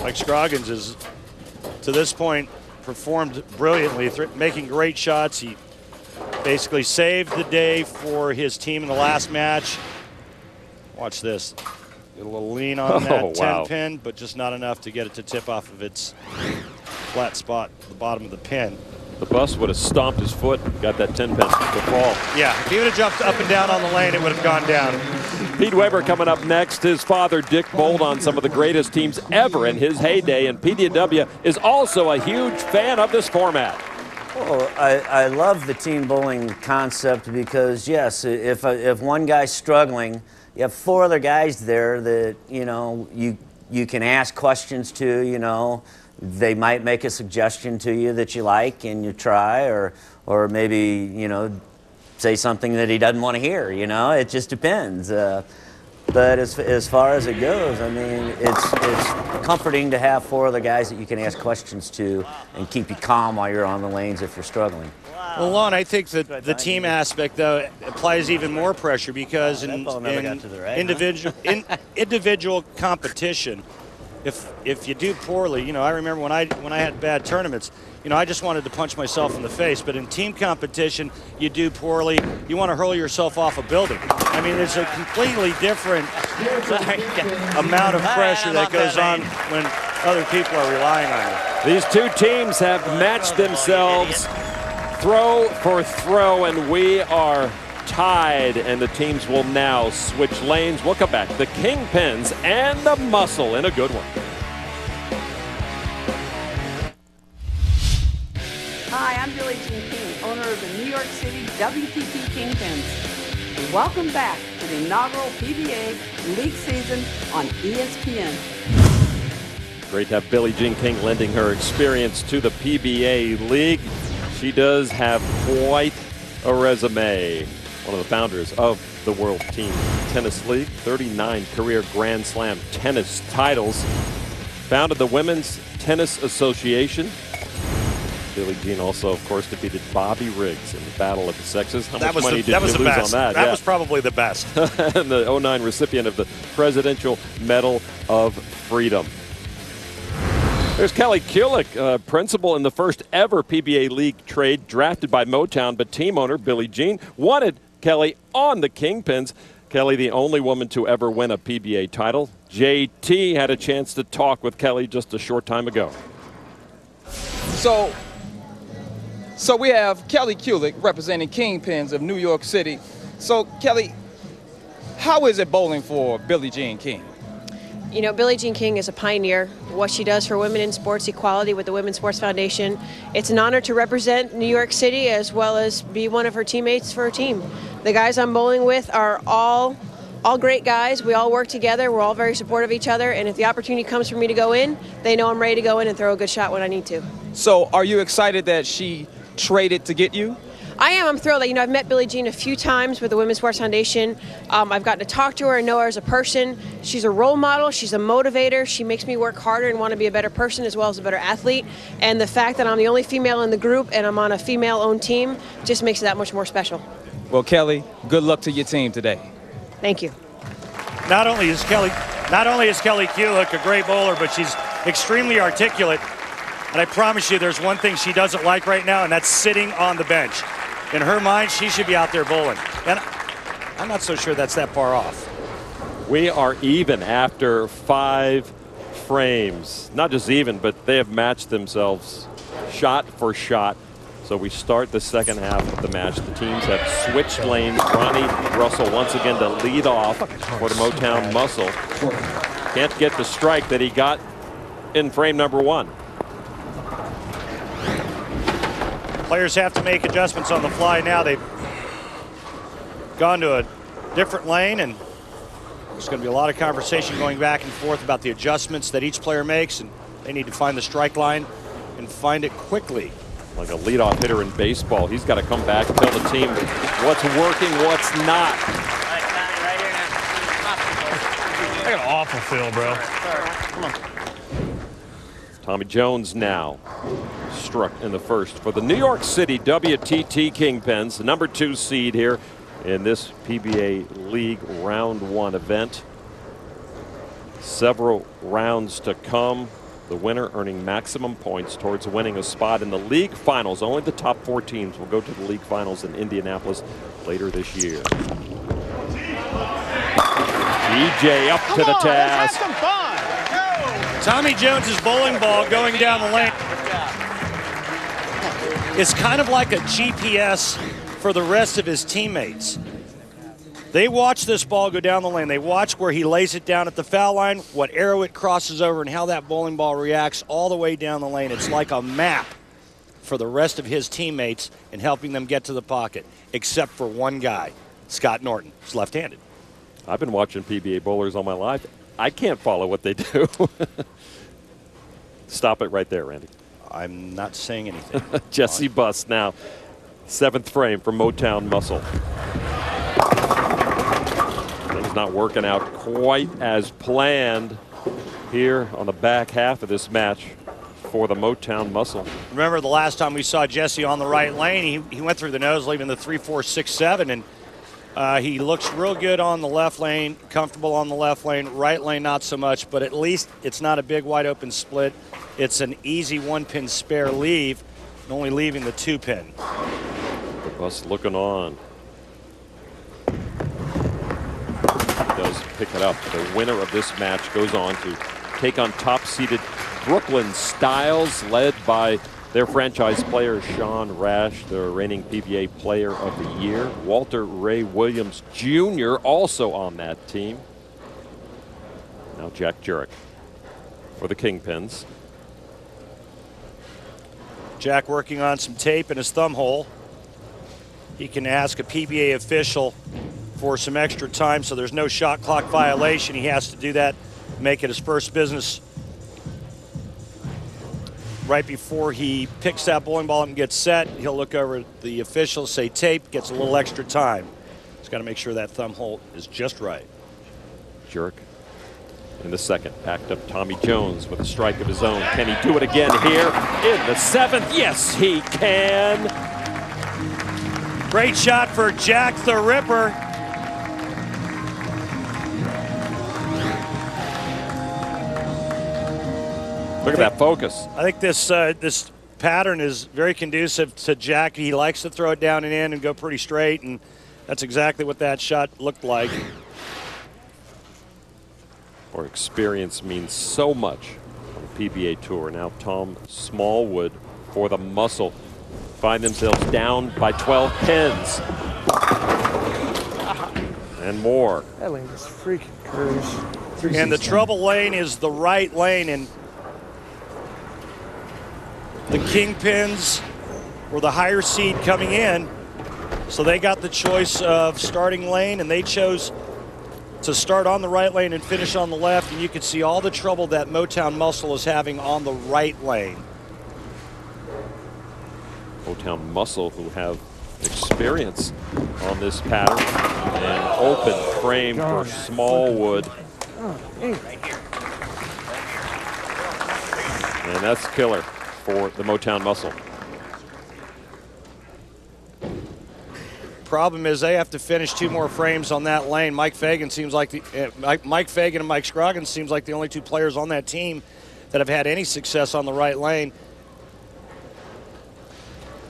Mike Scroggins is, to this point, performed brilliantly, making great shots. He basically saved the day for his team in the last match. Watch this. Get a little lean on that 10 pin, but just not enough to get it to tip off of its flat spot at the bottom of the pin. The bus would have stomped his foot, got that 10 pin to fall. Yeah, if he would have jumped up and down on the lane, it would have gone down. Pete Weber coming up next. His father, Dick, bowled on some of the greatest teams ever in his heyday, and PDW is also a huge fan of this format. Well, I love the team bowling concept because, yes, if one guy's struggling, you have 4 other guys there that, you know, you can ask questions to, you know. They might make a suggestion to you that you like and you try, or maybe, you know, say something that he doesn't want to hear, you know. It just depends. But as far as it goes, I mean, it's comforting to have 4 other guys that you can ask questions to and keep you calm while you're on the lanes if you're struggling. Well, Lon, I think that the team aspect, though, applies even more pressure because in individual competition, if you do poorly, you know, I remember when I had bad tournaments, you know, I just wanted to punch myself in the face. But in team competition, you do poorly, you want to hurl yourself off a building. I mean, there's a completely different amount of pressure that goes on when other people are relying on you. These two teams have matched themselves throw for throw, and we are tied, and the teams will now switch lanes. We'll come back. The Kingpins and the Muscle in a good one. Hi, I'm Billie Jean King, owner of the New York City WPT Kingpins. Welcome back to the inaugural PBA League season on ESPN. Great to have Billie Jean King lending her experience to the PBA League. She does have quite a resume. One of the founders of the World Team Tennis League, 39 career Grand Slam tennis titles. Founded the Women's Tennis Association. Billie Jean also, of course, defeated Bobby Riggs in the Battle of the Sexes. How much money did you lose on that? That was probably the best. And the 09 recipient of the Presidential Medal of Freedom. There's Kelly Kulick, principal in the first ever PBA League trade, drafted by Motown, but team owner Billie Jean wanted Kelly on the Kingpins. Kelly, the only woman to ever win a PBA title. JT had a chance to talk with Kelly just a short time ago. So we have Kelly Kulick representing Kingpins of New York City. So Kelly, how is it bowling for Billie Jean King? You know, Billie Jean King is a pioneer. What she does for women in sports equality with the Women's Sports Foundation, it's an honor to represent New York City as well as be one of her teammates for her team. The guys I'm bowling with are all great guys. We all work together. We're all very supportive of each other. And if the opportunity comes for me to go in, they know I'm ready to go in and throw a good shot when I need to. So are you excited that she traded to get you? I am. I'm thrilled. You know, I've met Billie Jean a few times with the Women's Sports Foundation. I've gotten to talk to her and know her as a person. She's a role model. She's a motivator. She makes me work harder and want to be a better person as well as a better athlete. And the fact that I'm the only female in the group and I'm on a female-owned team just makes it that much more special. Well, Kelly, good luck to your team today. Thank you. Not only is Kelly Kulick a great bowler, but she's extremely articulate. And I promise you, there's one thing she doesn't like right now, and that's sitting on the bench. In her mind, she should be out there bowling. And I'm not so sure that's that far off. We are even after 5 frames. Not just even, but they have matched themselves shot for shot. So we start the second half of the match. The teams have switched lanes. Ronnie Russell once again to lead off for the Motown Muscle. Can't get the strike that he got in frame number 1. Players have to make adjustments on the fly now. They've gone to a different lane, and there's going to be a lot of conversation going back and forth about the adjustments that each player makes, and they need to find the strike line and find it quickly. Like a leadoff hitter in baseball, he's got to come back and tell the team what's working, what's not. I got an awful feel, bro. Come on. Tommy Jones now struck in the first for the New York City WTT Kingpins, the number 2 seed here in this PBA League Round 1 event. Several rounds to come. The winner earning maximum points towards winning a spot in the league finals. Only the top 4 teams will go to the league finals in Indianapolis later this year. DJ up to the task. Tommy Jones's bowling ball going down the lane is kind of like a GPS for the rest of his teammates. They watch this ball go down the lane. They watch where he lays it down at the foul line, what arrow it crosses over, and how that bowling ball reacts all the way down the lane. It's like a map for the rest of his teammates in helping them get to the pocket, except for one guy, Scott Norton. He's left-handed. I've been watching PBA bowlers all my life. I can't follow what they do. Stop it right there, Randy. I'm not saying anything. Jesse Buss now, 7th frame from Motown Muscle. Things not working out quite as planned here on the back half of this match for the Motown Muscle. Remember the last time we saw Jesse on the right lane, he went through the nose, leaving the 3, 4, 6, 7, and he looks real good on the left lane, comfortable on the left lane, right lane not so much, but at least it's not a big wide open split. It's an easy 1-pin spare leave, and only leaving the 2-pin. The Buss looking on. Does pick it up. The winner of this match goes on to take on top-seeded Brooklyn Styles, led by their franchise player, Sean Rash, the reigning PBA Player of the Year. Walter Ray Williams Jr. also on that team. Now Jack Jurek for the Kingpins. Jack working on some tape in his thumb hole. He can ask a PBA official for some extra time, so there's no shot clock violation. He has to do that, make it his first business right before he picks that bowling ball up and gets set. He'll look over at the official, say tape, gets a little extra time. He's got to make sure that thumb hole is just right. Jurek in the second, packed up Tommy Jones with a strike of his own. Can he do it again here in the 7th? Yes, he can. Great shot for Jack the Ripper. Look at that focus. I think this this pattern is very conducive to Jack. He likes to throw it down and in and go pretty straight, and that's exactly what that shot looked like. Or experience means so much on the PBA Tour. Now Tom Smallwood for the Muscle find themselves down by 12 pins. And more. That lane just freaking curves. And the trouble lane is the right lane, and the Kingpins were the higher seed coming in, so they got the choice of starting lane, and they chose to start on the right lane and finish on the left, and you could see all the trouble that Motown Muscle is having on the right lane. Motown Muscle, who have experience on this pattern, and open frame for Smallwood. And that's killer for the Motown Muscle. Problem is they have to finish 2 more frames on that lane. Mike Fagan seems like Mike Fagan and Mike Scroggins seems like the only 2 players on that team that have had any success on the right lane.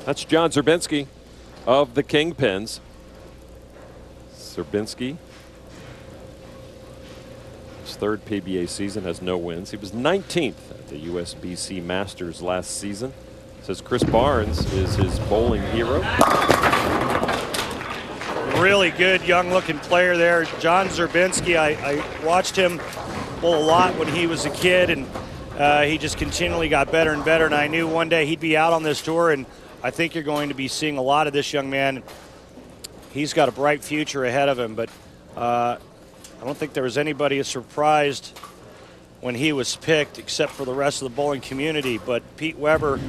That's John Zerbinski of the Kingpins. Zerbinski his third PBA season, has no wins. He was 19th at the USBC Masters last season. Says Chris Barnes is his bowling hero. Really good young-looking player there, John Zerbinski. I watched him bowl a lot when he was a kid, and he just continually got better and better. And I knew one day he'd be out on this tour, and I think you're going to be seeing a lot of this young man. He's got a bright future ahead of him, but I don't think there was anybody surprised when he was picked except for the rest of the bowling community. But Pete Weber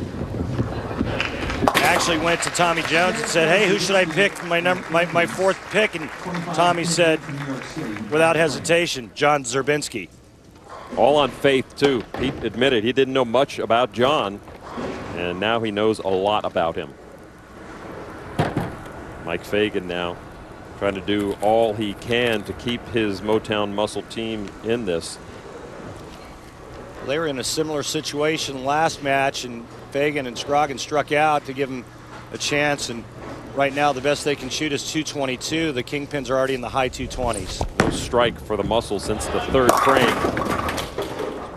actually went to Tommy Jones and said, hey, who should I pick for my fourth pick? And Tommy said, without hesitation, John Zerbinski. All on faith, too. Pete admitted he didn't know much about John, and now he knows a lot about him. Mike Fagan now trying to do all he can to keep his Motown Muscle team in this. They were in a similar situation last match, and Fagan and Scroggins struck out to give him a chance, and right now the best they can shoot is 222. The Kingpins are already in the high 220s. No strike for the Muscle since the third frame.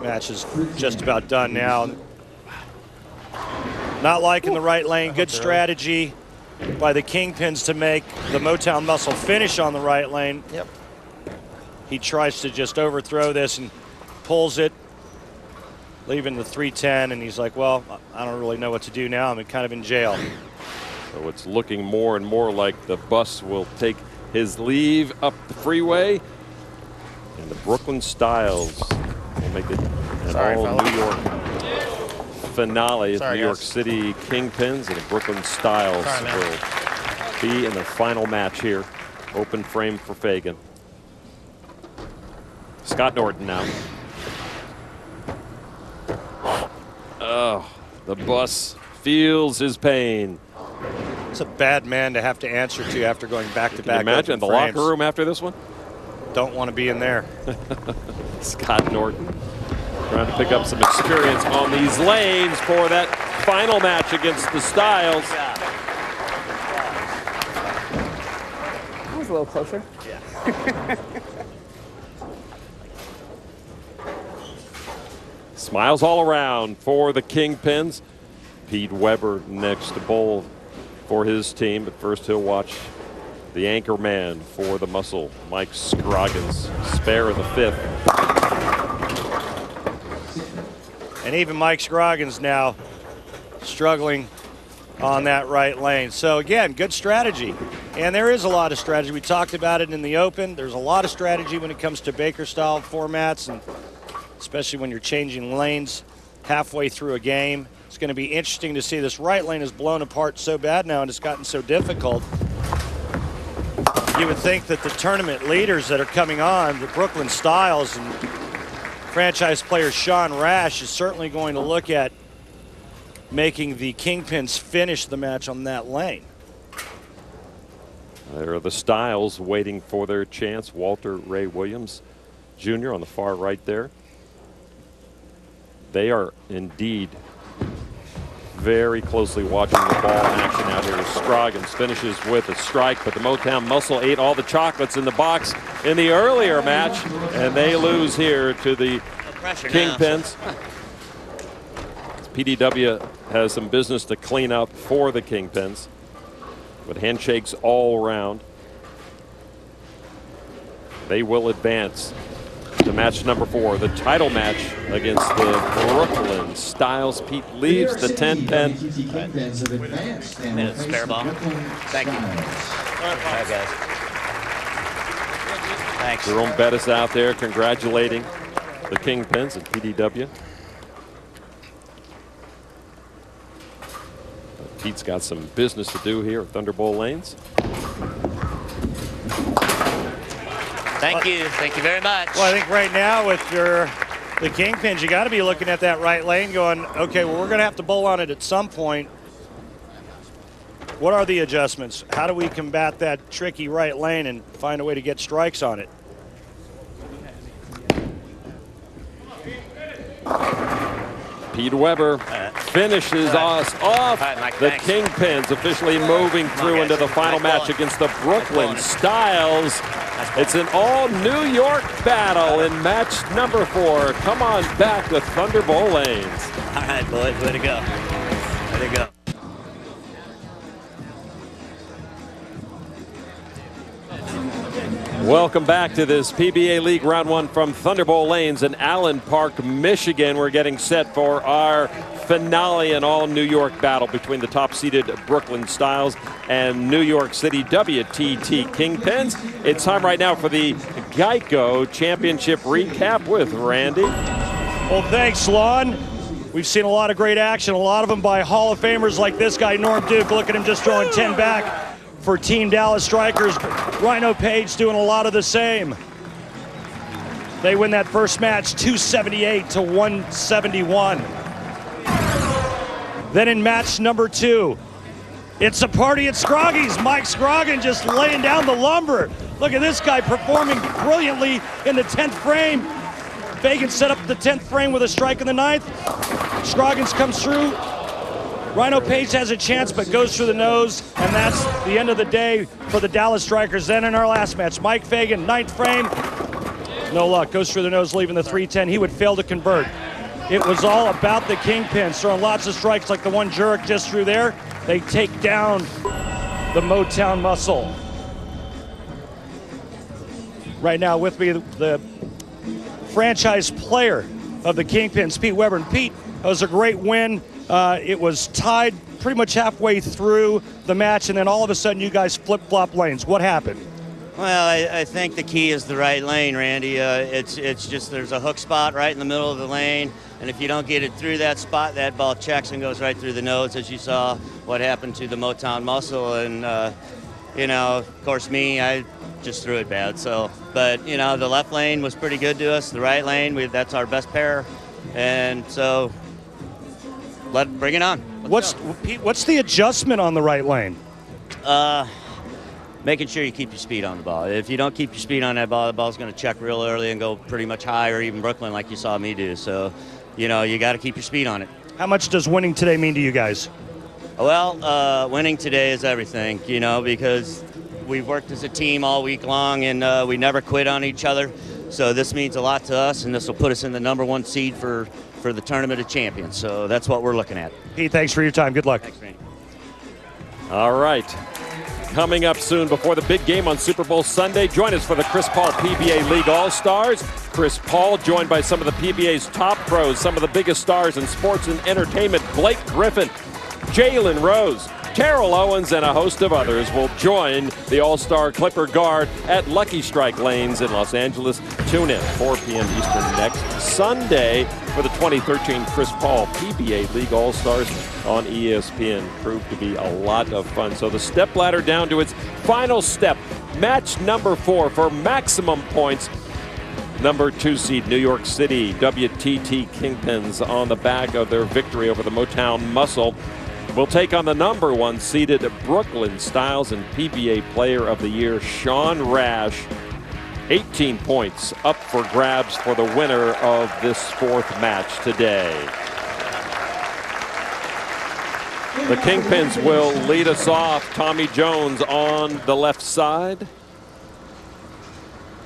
Match is just about done now. Not liking the right lane. Good strategy by the Kingpins to make the Motown Muscle finish on the right lane. Yep. He tries to just overthrow this and pulls it, leaving the 310, and he's like, well, I don't really know what to do now. I'm kind of in jail. So it's looking more and more like the bus will take his leave up the freeway, and the Brooklyn Styles will make it an all-New York finale. Sorry, New York guys. City Kingpins and the Brooklyn Styles will be in the final match here. Open frame for Fagan. Scott Norton now. Oh, the bus feels his pain. It's a bad man to have to answer to after going back-to-back. Can you imagine the locker room after this one? Don't want to be in there. Scott Norton trying to pick up some experience on these lanes for that final match against the Styles. That was a little closer. Yeah. Smiles all around for the Kingpins. Pete Weber next to bowl for his team, but first he'll watch the anchor man for the Muscle, Mike Scroggins, spare in the fifth. And even Mike Scroggins now struggling on that right lane. So again, good strategy. And there is a lot of strategy. We talked about it in the Open. There's a lot of strategy when it comes to Baker style formats, and especially when you're changing lanes halfway through a game. It's going to be interesting to see. This right lane is blown apart so bad now, and it's gotten so difficult. You would think that the tournament leaders that are coming on, the Brooklyn Styles and franchise player Sean Rash, is certainly going to look at making the Kingpins finish the match on that lane. There are the Styles waiting for their chance. Walter Ray Williams Jr. on the far right there. They are indeed very closely watching the ball action out here. Scroggins finishes with a strike, but the Motown Muscle ate all the chocolates in the box in the earlier match, and they lose here to the Kingpins. PDW has some business to clean up for the Kingpins, but handshakes all around. They will advance to match number 4, the title match against the Brooklyn Styles. Pete leaves the 10-10. Minute spare ball. Thank you. All right, guys. Thanks. Jerome Bettis out there congratulating the Kingpins and PDW. Pete's got some business to do here at Thunderbolt Lanes. Thank you. Thank you very much. Well, I think right now with the Kingpins, you got to be looking at that right lane going, okay, well, we're going to have to bowl on it at some point. What are the adjustments? How do we combat that tricky right lane and find a way to get strikes on it? Pete Weber finishes us off. Mike, the thanks. Kingpins officially moving through into the final match against the Brooklyn Styles. It's an all-New York battle in match number 4. Come on back to Thunderbolt Lanes. All right, boys, way to go. Way to go. Welcome back to this PBA League Round 1 from Thunderbolt Lanes in Allen Park, Michigan. We're getting set for our finale, an all-New York battle between the top-seeded Brooklyn Styles and New York City WTT Kingpins. It's time right now for the Geico Championship recap with Randy. Well, thanks, Lon. We've seen a lot of great action, a lot of them by Hall of Famers like this guy, Norm Duke. Look at him just throwing 10 back for Team Dallas Strikers. Rhino Page doing a lot of the same. They win that first match 278 to 171. Then in match number 2, it's a party at Scroggy's. Mike Scroggin just laying down the lumber. Look at this guy performing brilliantly in the 10th frame. Fagan set up the 10th frame with a strike in the 9th. Scroggins comes through. Rhino Page has a chance but goes through the nose, and that's the end of the day for the Dallas Strikers. Then in our last match, Mike Fagan, 9th frame. No luck, goes through the nose, leaving the 310. He would fail to convert. It was all about the Kingpins, throwing lots of strikes like the one Jurek just threw there. They take down the Motown Muscle. Right now with me, the franchise player of the Kingpins, Pete Weber. And Pete, that was a great win. It was tied pretty much halfway through the match, and then all of a sudden you guys flip-flop lanes. What happened? Well, I think the key is the right lane, Randy. It's just there's a hook spot right in the middle of the lane, and if you don't get it through that spot, that ball checks and goes right through the nose, as you saw what happened to the Motown Muscle. And, you know, of course, I just threw it bad. So, but, you know, the left lane was pretty good to us. The right lane, that's our best pair. And so, bring it on. Pete, what's the adjustment on the right lane? Making sure you keep your speed on the ball. If you don't keep your speed on that ball, the ball's going to check real early and go pretty much high, or even Brooklyn like you saw me do. So, you know, you got to keep your speed on it. How much does winning today mean to you guys? Well, winning today is everything, you know, because we've worked as a team all week long, and we never quit on each other. So this means a lot to us, and this will put us in the #1 seed for the Tournament of Champions. So that's what we're looking at. Pete, thanks for your time. Good luck. Thanks, Randy. All right. Coming up soon before the big game on Super Bowl Sunday, join us for the Chris Paul PBA League All-Stars. Chris Paul joined by some of the PBA's top pros, some of the biggest stars in sports and entertainment. Blake Griffin, Jalen Rose, Terrell Owens, and a host of others will join the All-Star Clipper Guard at Lucky Strike Lanes in Los Angeles. Tune in 4 p.m. Eastern next Sunday for the 2013 Chris Paul PBA League All-Stars on ESPN. Proved to be a lot of fun. So the step ladder down to its final step. Match number 4 for maximum points. #2 seed New York City WTT Kingpins on the back of their victory over the Motown Muscle will take on the #1 seeded Brooklyn Styles and PBA Player of the Year Sean Rash. 18 points up for grabs for the winner of this 4th match today. The Kingpins will lead us off. Tommy Jones on the left side.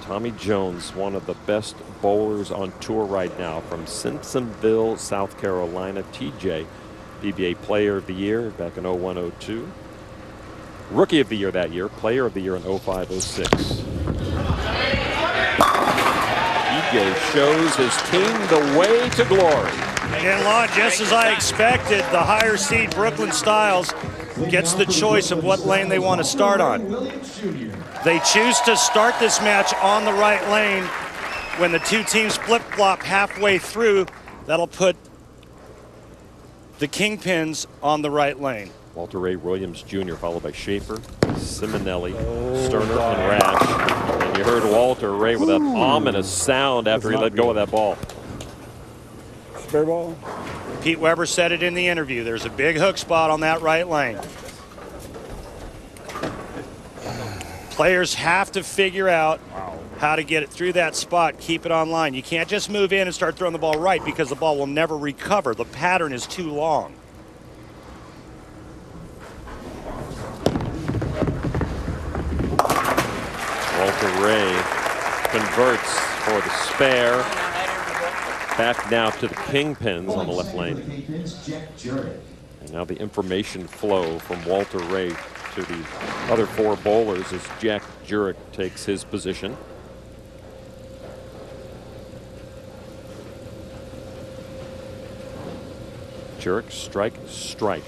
Tommy Jones, one of the best bowlers on tour right now from Simpsonville, South Carolina. TJ, PBA Player of the Year back in 01-02. Rookie of the Year that year. Player of the Year in 05-06. TJ shows his team the way to glory. And Lon, just as I expected, the higher seed Brooklyn Styles gets the choice of what lane they want to start on. They choose to start this match on the right lane. When the two teams flip-flop halfway through, that'll put the Kingpins on the right lane. Walter Ray Williams Jr. followed by Schaefer, Simonelli, Sterner, and Rash. And you heard Walter Ray with that ominous sound after he let go of that ball. Spare ball. Pete Weber said it in the interview. There's a big hook spot on that right lane. Players have to figure out how to get it through that spot, keep it on line. You can't just move in and start throwing the ball right because the ball will never recover. The pattern is too long. Walter Ray converts for the spare. Back now to the Kingpins on the left lane. And now the information flow from Walter Ray to the other 4 bowlers as Jack Jurek takes his position. Jurek, strike, strike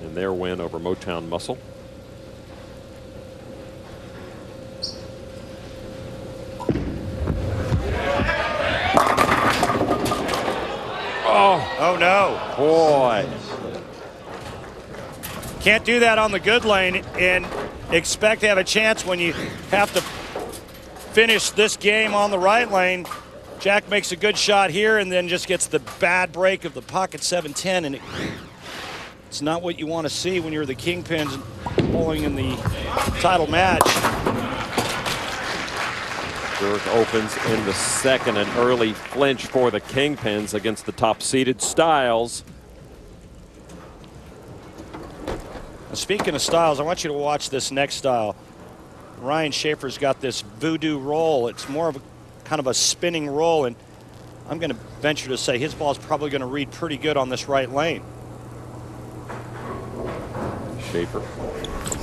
in their win over Motown Muscle. Oh no. Boy. Can't do that on the good lane and expect to have a chance when you have to finish this game on the right lane. Jack makes a good shot here and then just gets the bad break of the pocket 7-10, and it's not what you want to see when you're the Kingpins bowling in the title match. Jurek opens in the second, an early flinch for the Kingpins against the top-seeded Styles. Speaking of styles, I want you to watch this next style. Ryan Schaefer's got this voodoo roll. It's more of a kind of a spinning roll, and I'm going to venture to say his ball's probably going to read pretty good on this right lane. Schaefer,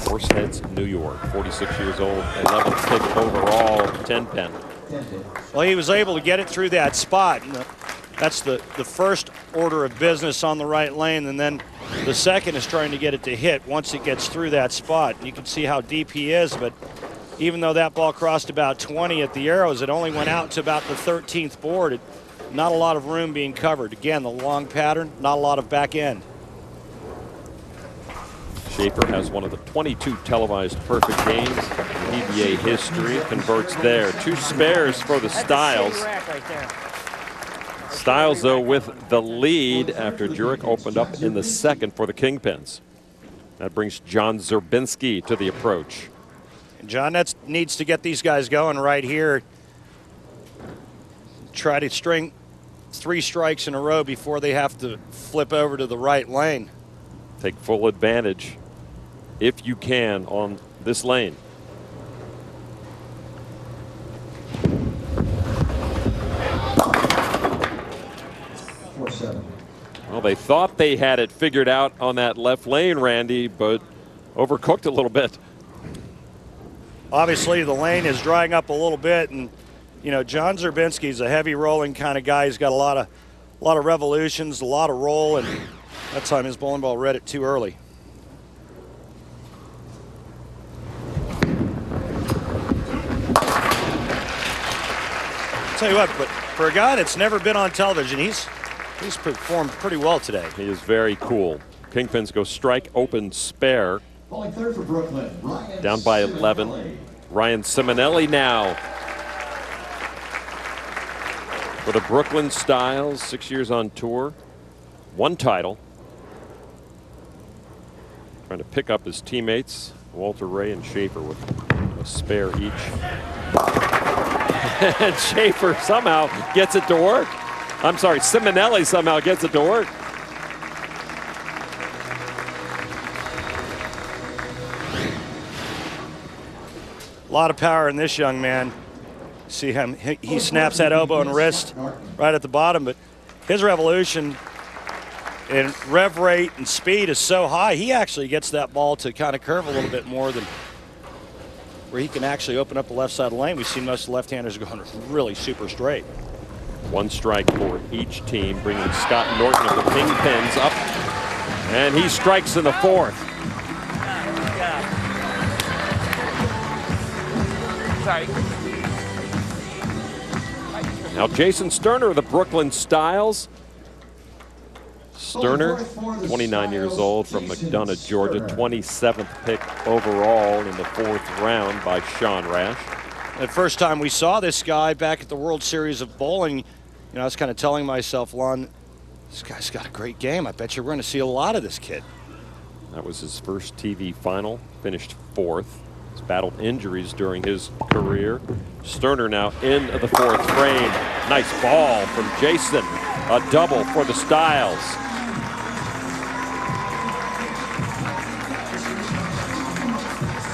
Horseheads, New York, 46 years old, 11th pick overall, 10 pen. Well, he was able to get it through that spot. That's the first order of business on the right lane, and then the second is trying to get it to hit once it gets through that spot. You can see how deep he is, but even though that ball crossed about 20 at the arrows, it only went out to about the 13th board. Not a lot of room being covered. Again, the long pattern, not a lot of back end. Schaefer has one of the 22 televised perfect games in PBA history. Converts there. 2 spares for the Styles. Styles, though, with the lead after Jurek opened up in the second for the Kingpins. That brings John Zerbinski to the approach. John needs to get these guys going right here. Try to string 3 strikes in a row before they have to flip over to the right lane. Take full advantage, if you can, on this lane. Well, they thought they had it figured out on that left lane, Randy, but overcooked a little bit. Obviously, the lane is drying up a little bit, and you know John Zerbinski's a heavy rolling kind of guy. He's got a lot of revolutions, a lot of roll, and that time his bowling ball read it too early. I'll tell you what, but for a guy that's never been on television, he's performed pretty well today. He is very cool. Kingpins go strike, open, spare. Bowling third for Brooklyn, Ryan Down by 11. Simonelli. Ryan Simonelli now for the Brooklyn Styles. 6 years on tour. 1 title. Trying to pick up his teammates, Walter Ray and Schaefer, with a spare each. And Schaefer somehow gets it to work. I'm sorry, Simonelli somehow gets it to work. A lot of power in this young man. See him, he snaps that elbow and wrist right at the bottom, but his revolution and rev rate and speed is so high, he actually gets that ball to kind of curve a little bit more than where he can actually open up the left side of the lane. We've seen most of the left-handers going really super straight. 1 strike for each team, bringing Scott Norton of the Kingpins up, and he strikes in the 4th. Sorry. Now Jason Sterner of the Brooklyn Styles. Sterner, 29 years old, from McDonough, Georgia, 27th pick overall in the 4th round by Sean Rash. The first time we saw this guy back at the World Series of Bowling, you know, I was kind of telling myself, Lon, this guy's got a great game. I bet you're going to see a lot of this kid. That was his first TV final, finished 4th. He's battled injuries during his career. Sterner now in the 4th frame. Nice ball from Jason. A double for the Styles.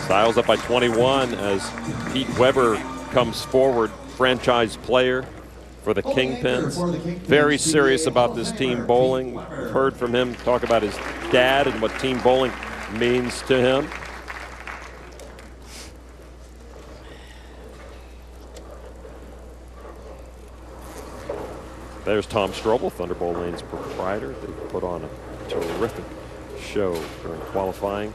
Styles up by 21 as Pete Weber comes forward franchise player for the Kingpins. Very serious about this team bowling. We've heard from him talk about his dad and what team bowling means to him. There's Tom Strobel, Thunderbolt Lane's proprietor. They put on a terrific show during qualifying.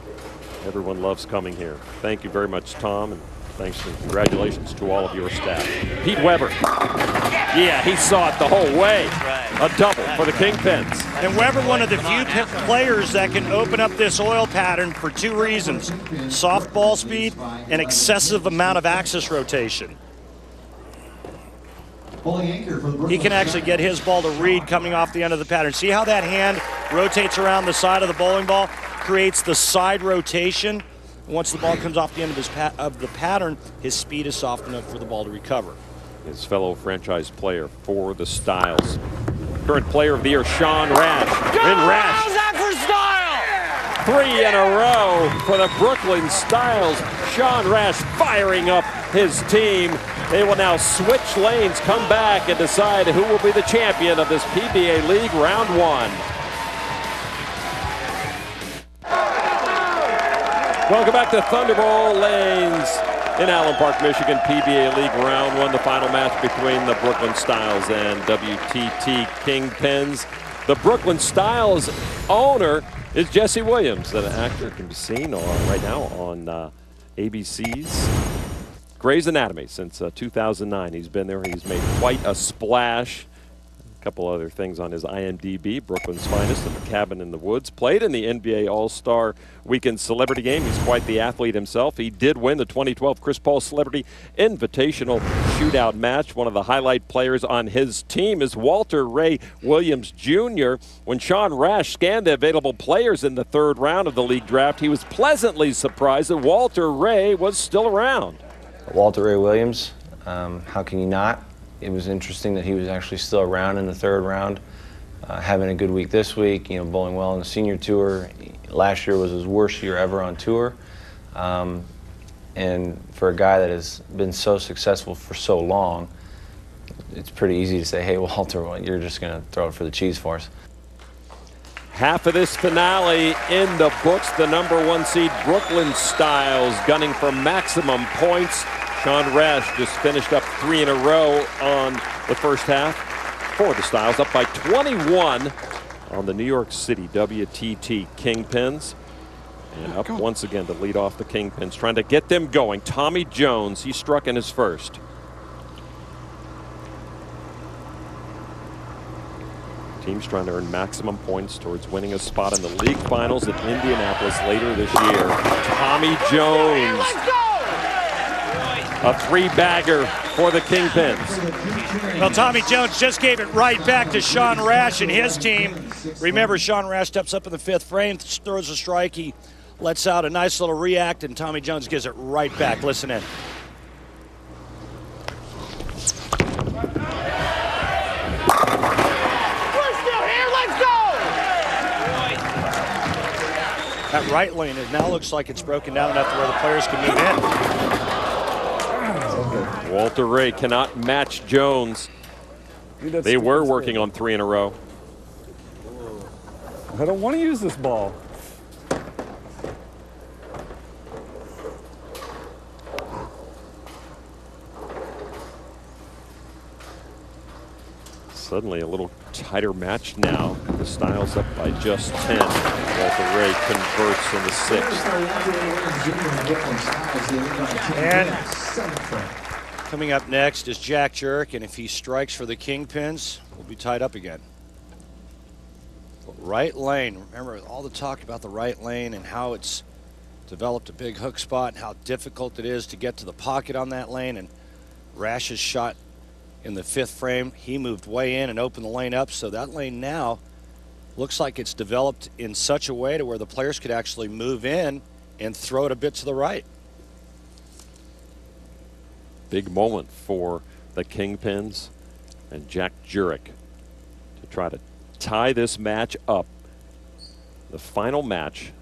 Everyone loves coming here. Thank you very much, Tom, and thanks and congratulations to all of your staff. Pete Weber. Yeah, he saw it the whole way. A double for the Kingpins. And Weber, one of the few players that can open up this oil pattern for two reasons: soft ball speed and excessive amount of axis rotation. He can actually get his ball to read coming off the end of the pattern. See how that hand rotates around the side of the bowling ball, creates the side rotation. Once the ball comes off the end of the pattern, his speed is soft enough for the ball to recover. His fellow franchise player for the Styles. Current player of the year, Sean Rash. Rash. For style! 3 in a row for the Brooklyn Styles. Sean Rash firing up his team. They will now switch lanes, come back, and decide who will be the champion of this PBA League Round 1. Welcome back to Thunderbolt Lanes in Allen Park, Michigan. PBA League Round 1, the final match between the Brooklyn Styles and WTT Kingpins. The Brooklyn Styles owner is Jesse Williams, an actor can be seen right now on ABC's Grey's Anatomy since 2009. He's been there. He's made quite a splash. A couple other things on his IMDb. Brooklyn's Finest and The Cabin in the Woods. Played in the NBA All-Star Weekend Celebrity Game. He's quite the athlete himself. He did win the 2012 Chris Paul Celebrity Invitational Shootout match. One of the highlight players on his team is Walter Ray Williams Jr. When Sean Rash scanned the available players in the third round of the league draft, he was pleasantly surprised that Walter Ray was still around. Walter Ray Williams, how can you not? It was interesting that he was actually still around in the third round, having a good week this week, bowling well on the senior tour. Last year was his worst year ever on tour. And for a guy that has been so successful for so long, it's pretty easy to say, hey, Walter, you're just going to throw it for the cheese for us. Half of this finale in the books. The #1 seed Brooklyn Styles gunning for maximum points. Sean Rash just finished up 3 in a row on the first half for the Styles, up by 21 on the New York City WTT Kingpins. And up once again to lead off the Kingpins, trying to get them going. Tommy Jones, he struck in his first. Team's trying to earn maximum points towards winning a spot in the league finals at Indianapolis later this year. Tommy Jones, a 3-bagger for the Kingpins. Well, Tommy Jones just gave it right back to Sean Rash and his team. Remember, Sean Rash steps up in the 5th frame, throws a strike, he lets out a nice little react, and Tommy Jones gives it right back. Listen in. That right lane, it now looks like it's broken down enough to where the players can move in. Walter Ray cannot match Jones. They were working on 3 in a row. I don't want to use this ball. Suddenly a little tighter match now. The Styles up by just 10. Walter Ray converts in the 6th. And coming up next is Jack Jurek, and if he strikes for the Kingpins, we'll be tied up again. Right lane. Remember all the talk about the right lane and how it's developed a big hook spot and how difficult it is to get to the pocket on that lane. And Rash's shot in the 5th frame, he moved way in and opened the lane up, so that lane now looks like it's developed in such a way to where the players could actually move in and throw it a bit to the right. Big moment for the Kingpins and Jack Jurek to try to tie this match up. The final match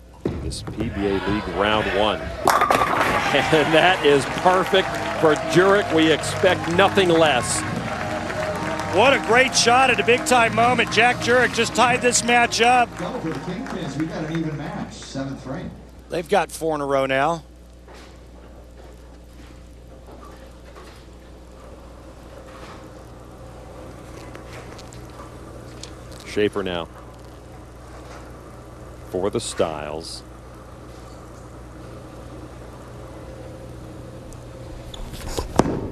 this PBA League round 1. And that is perfect for Jurek. We expect nothing less. What a great shot at a big-time moment. Jack Jurek just tied this match up. Go for the Kingpins. We got an even match, 7th frame. They've got 4 in a row now. Schaefer now for the Styles.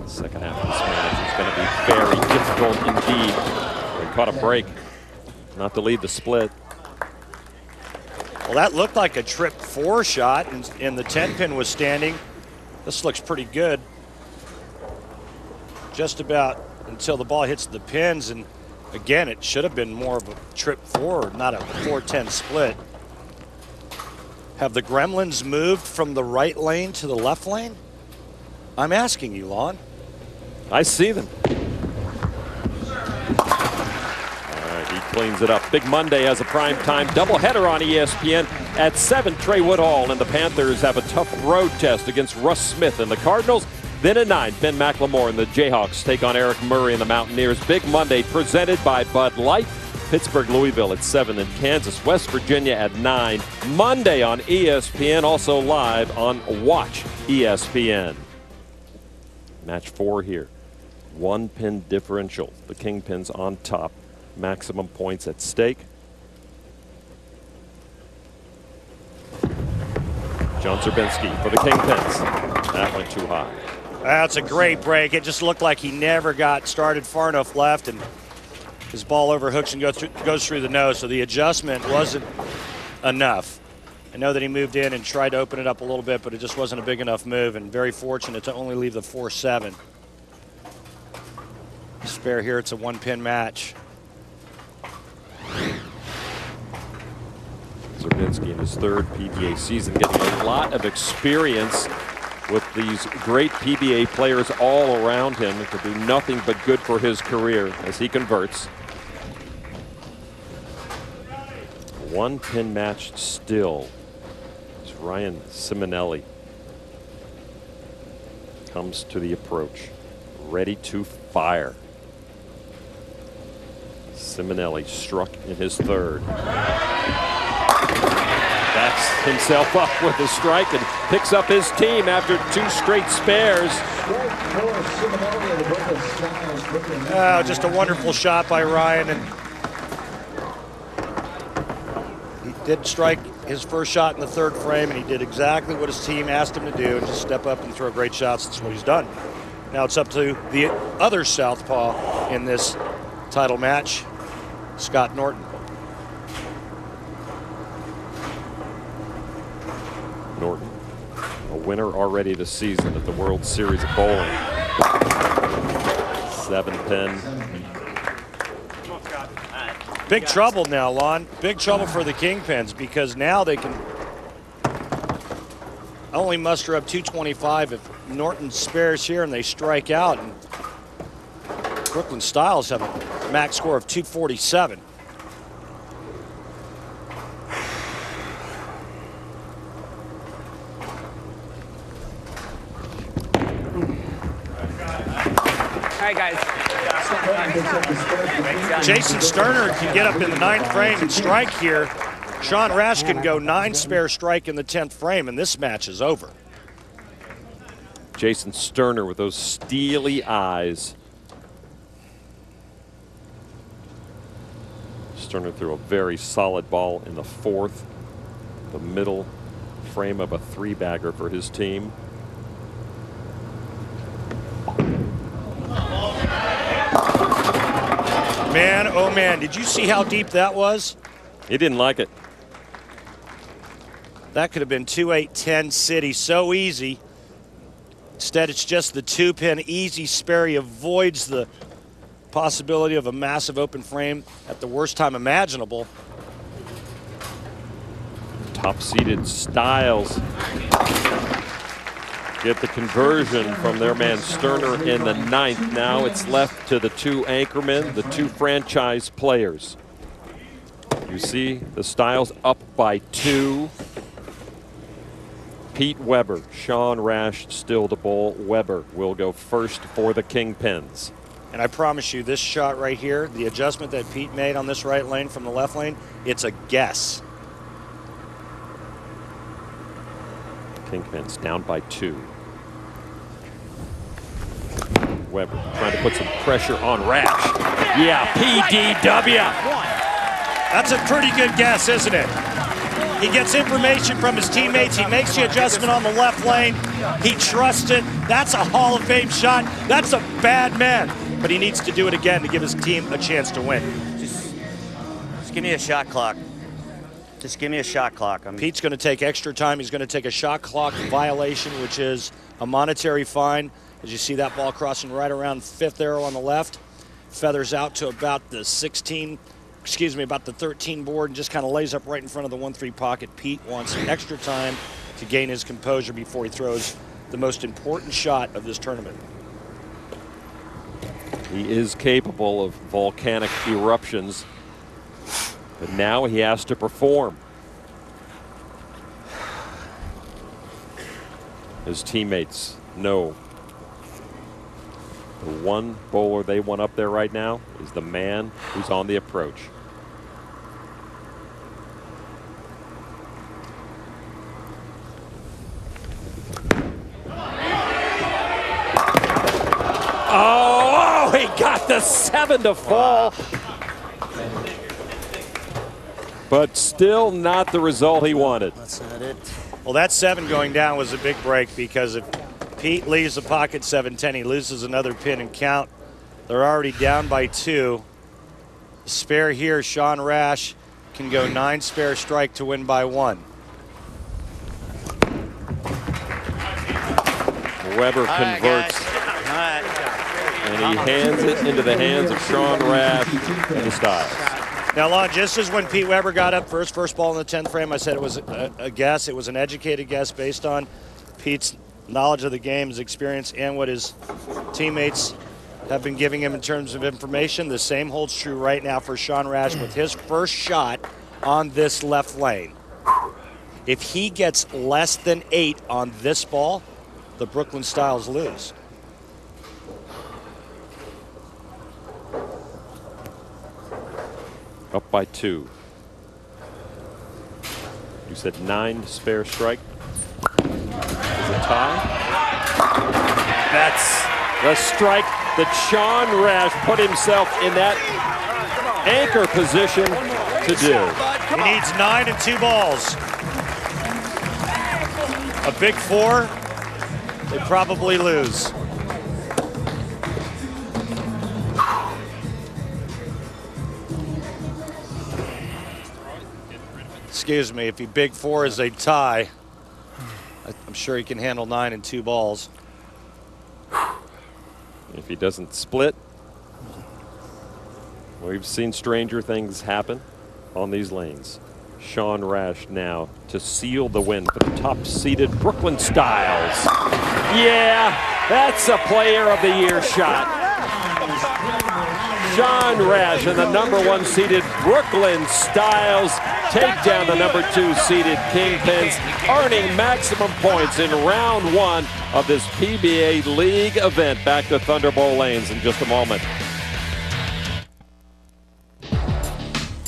Second half of this match is going to be very difficult indeed. We caught a break, not to lead the split. Well, that looked like a trip 4 shot, and the 10-pin was standing. This looks pretty good. Just about until the ball hits the pins, and again, it should have been more of a trip 4, not a 4-10 split. Have the Gremlins moved from the right lane to the left lane? I'm asking you, Lon. I see them. All right, he cleans it up. Big Monday has a primetime doubleheader on ESPN at 7. Trey Woodhall and the Panthers have a tough road test against Russ Smith and the Cardinals. Then at 9, Ben McLemore and the Jayhawks take on Eric Murray and the Mountaineers. Big Monday presented by Bud Light. Pittsburgh, Louisville at 7, and Kansas, West Virginia at 9. Monday on ESPN, also live on Watch ESPN. Match 4 here. 1-pin differential. The Kingpins on top. Maximum points at stake. John Zerbinski for the Kingpins. That went too high. That's a great break. It just looked like he never got started far enough left, and his ball overhooks and goes through the nose, so the adjustment wasn't enough. I know that he moved in and tried to open it up a little bit, but it just wasn't a big enough move, and very fortunate to only leave the 4-7. Spare here, it's a 1-pin match. Zerbinski in his 3rd PBA season, getting a lot of experience with these great PBA players all around him. It could do nothing but good for his career as he converts. 1-pin match still. As Ryan Simonelli comes to the approach, ready to fire. Simonelli struck in his 3rd. Backs himself up with a strike and picks up his team after 2 straight spares. Just a wonderful shot by Ryan, and he did strike his first shot in the 3rd frame, and he did exactly what his team asked him to do, and just step up and throw great shots. That's what he's done. Now it's up to the other southpaw in this title match, Scott Norton. Norton, a winner already this season at the World Series of Bowling. 7-pin. Big trouble now, Lon. Big trouble for the Kingpins, because now they can only muster up 225 if Norton spares here and they strike out. And Brooklyn Styles have a max score of 247. All right, guys. Jason Sterner can get up in the 9th frame and strike here. Sean Rash can go 9 spare strike in the 10th frame, and this match is over. Jason Sterner with those steely eyes. Sterner threw a very solid ball in the 4th, the middle frame of a 3-bagger for his team. Man, oh man, did you see how deep that was? He didn't like it. That could have been 2-8-10 City, so easy. Instead, it's just the 2-pin easy spare. He avoids the possibility of a massive open frame at the worst time imaginable. Top-seeded Styles get the conversion from their man Sterner in the 9th. Now it's left to the 2 anchormen, the 2 franchise players. You see the Styles up by 2. Pete Weber, Sean Rash still to bowl. Weber will go first for the Kingpins. And I promise you, this shot right here, the adjustment that Pete made on this right lane from the left lane, it's a guess. Kingpins down by 2. Weber trying to put some pressure on Rash. Yeah, PDW. That's a pretty good guess, isn't it? He gets information from his teammates. He makes the adjustment on the left lane. He trusts it. That's a Hall of Fame shot. That's a bad man. But he needs to do it again to give his team a chance to win. Just give me a shot clock. Just give me a shot clock. Pete's going to take extra time. He's going to take a shot clock violation, which is a monetary fine. As you see that ball crossing right around 5th arrow on the left, feathers out to about the 13 board and just kind of lays up right in front of the 1-3 pocket. Pete wants extra time to gain his composure before he throws the most important shot of this tournament. He is capable of volcanic eruptions, but now he has to perform. His teammates know the one bowler they want up there right now is the man who's on the approach. Oh, he got the 7 to fall. But still not the result he wanted. That's not it. Well, that 7 going down was a big break because if Pete leaves the pocket 7-10, he loses another pin and count. They're already down by 2. Spare here, Sean Rash can go 9 spare strike to win by 1. Weber converts. And he hands it into the hands of Sean Rash and the Styles. Now, Lon, just as when Pete Weber got up first ball in the 10th frame, I said it was a guess. It was an educated guess based on Pete's knowledge of the game, his experience, and what his teammates have been giving him in terms of information. The same holds true right now for Sean Rash with his first shot on this left lane. If he gets less than 8 on this ball, the Brooklyn Styles lose. Up by 2. You said 9 spare strike. Is a tie? That's the strike that Sean Rash put himself in that anchor position to do. He needs 9 and 2 balls. A big 4, they probably lose. Excuse me, if he big 4 is a tie, I'm sure he can handle 9 and 2 balls. If he doesn't split, we've seen stranger things happen on these lanes. Sean Rash now to seal the win for the top-seeded Brooklyn Styles. Yeah, that's a Player of the Year shot. Sean Rash and the #1 seeded Brooklyn Styles take down the #2 seeded Kingpins, earning maximum points in round 1 of this PBA League event. Back to Thunder Bowl lanes in just a moment.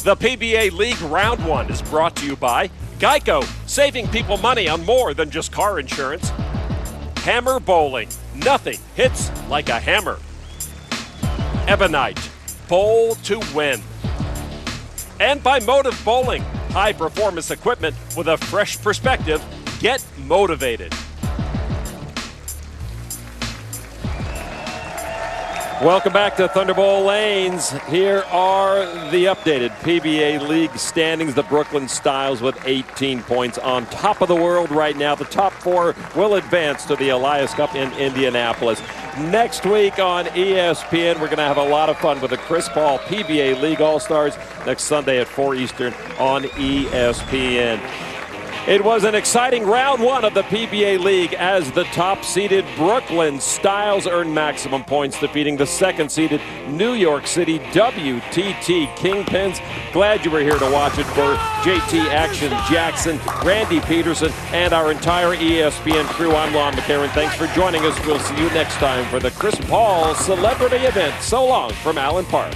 The PBA League Round 1 is brought to you by Geico, saving people money on more than just car insurance. Hammer Bowling, nothing hits like a hammer. Ebonite, bowl to win. And by Motive Bowling, high-performance equipment with a fresh perspective. Get motivated. Welcome back to Thunder Bowl lanes. Here are the updated PBA League standings. The Brooklyn Styles with 18 points on top of the world right now. The top 4 will advance to the Elias Cup in Indianapolis. Next week on ESPN, we're going to have a lot of fun with the Chris Paul PBA League All-Stars next Sunday at 4 Eastern on ESPN. It was an exciting round one of the PBA League as the top-seeded Brooklyn Styles earned maximum points, defeating the second-seeded New York City WTT Kingpins. Glad you were here to watch it. For JT Action Jackson, Randy Peterson, and our entire ESPN crew, I'm Lon McCarron. Thanks for joining us. We'll see you next time for the Chris Paul Celebrity Event. So long from Allen Park.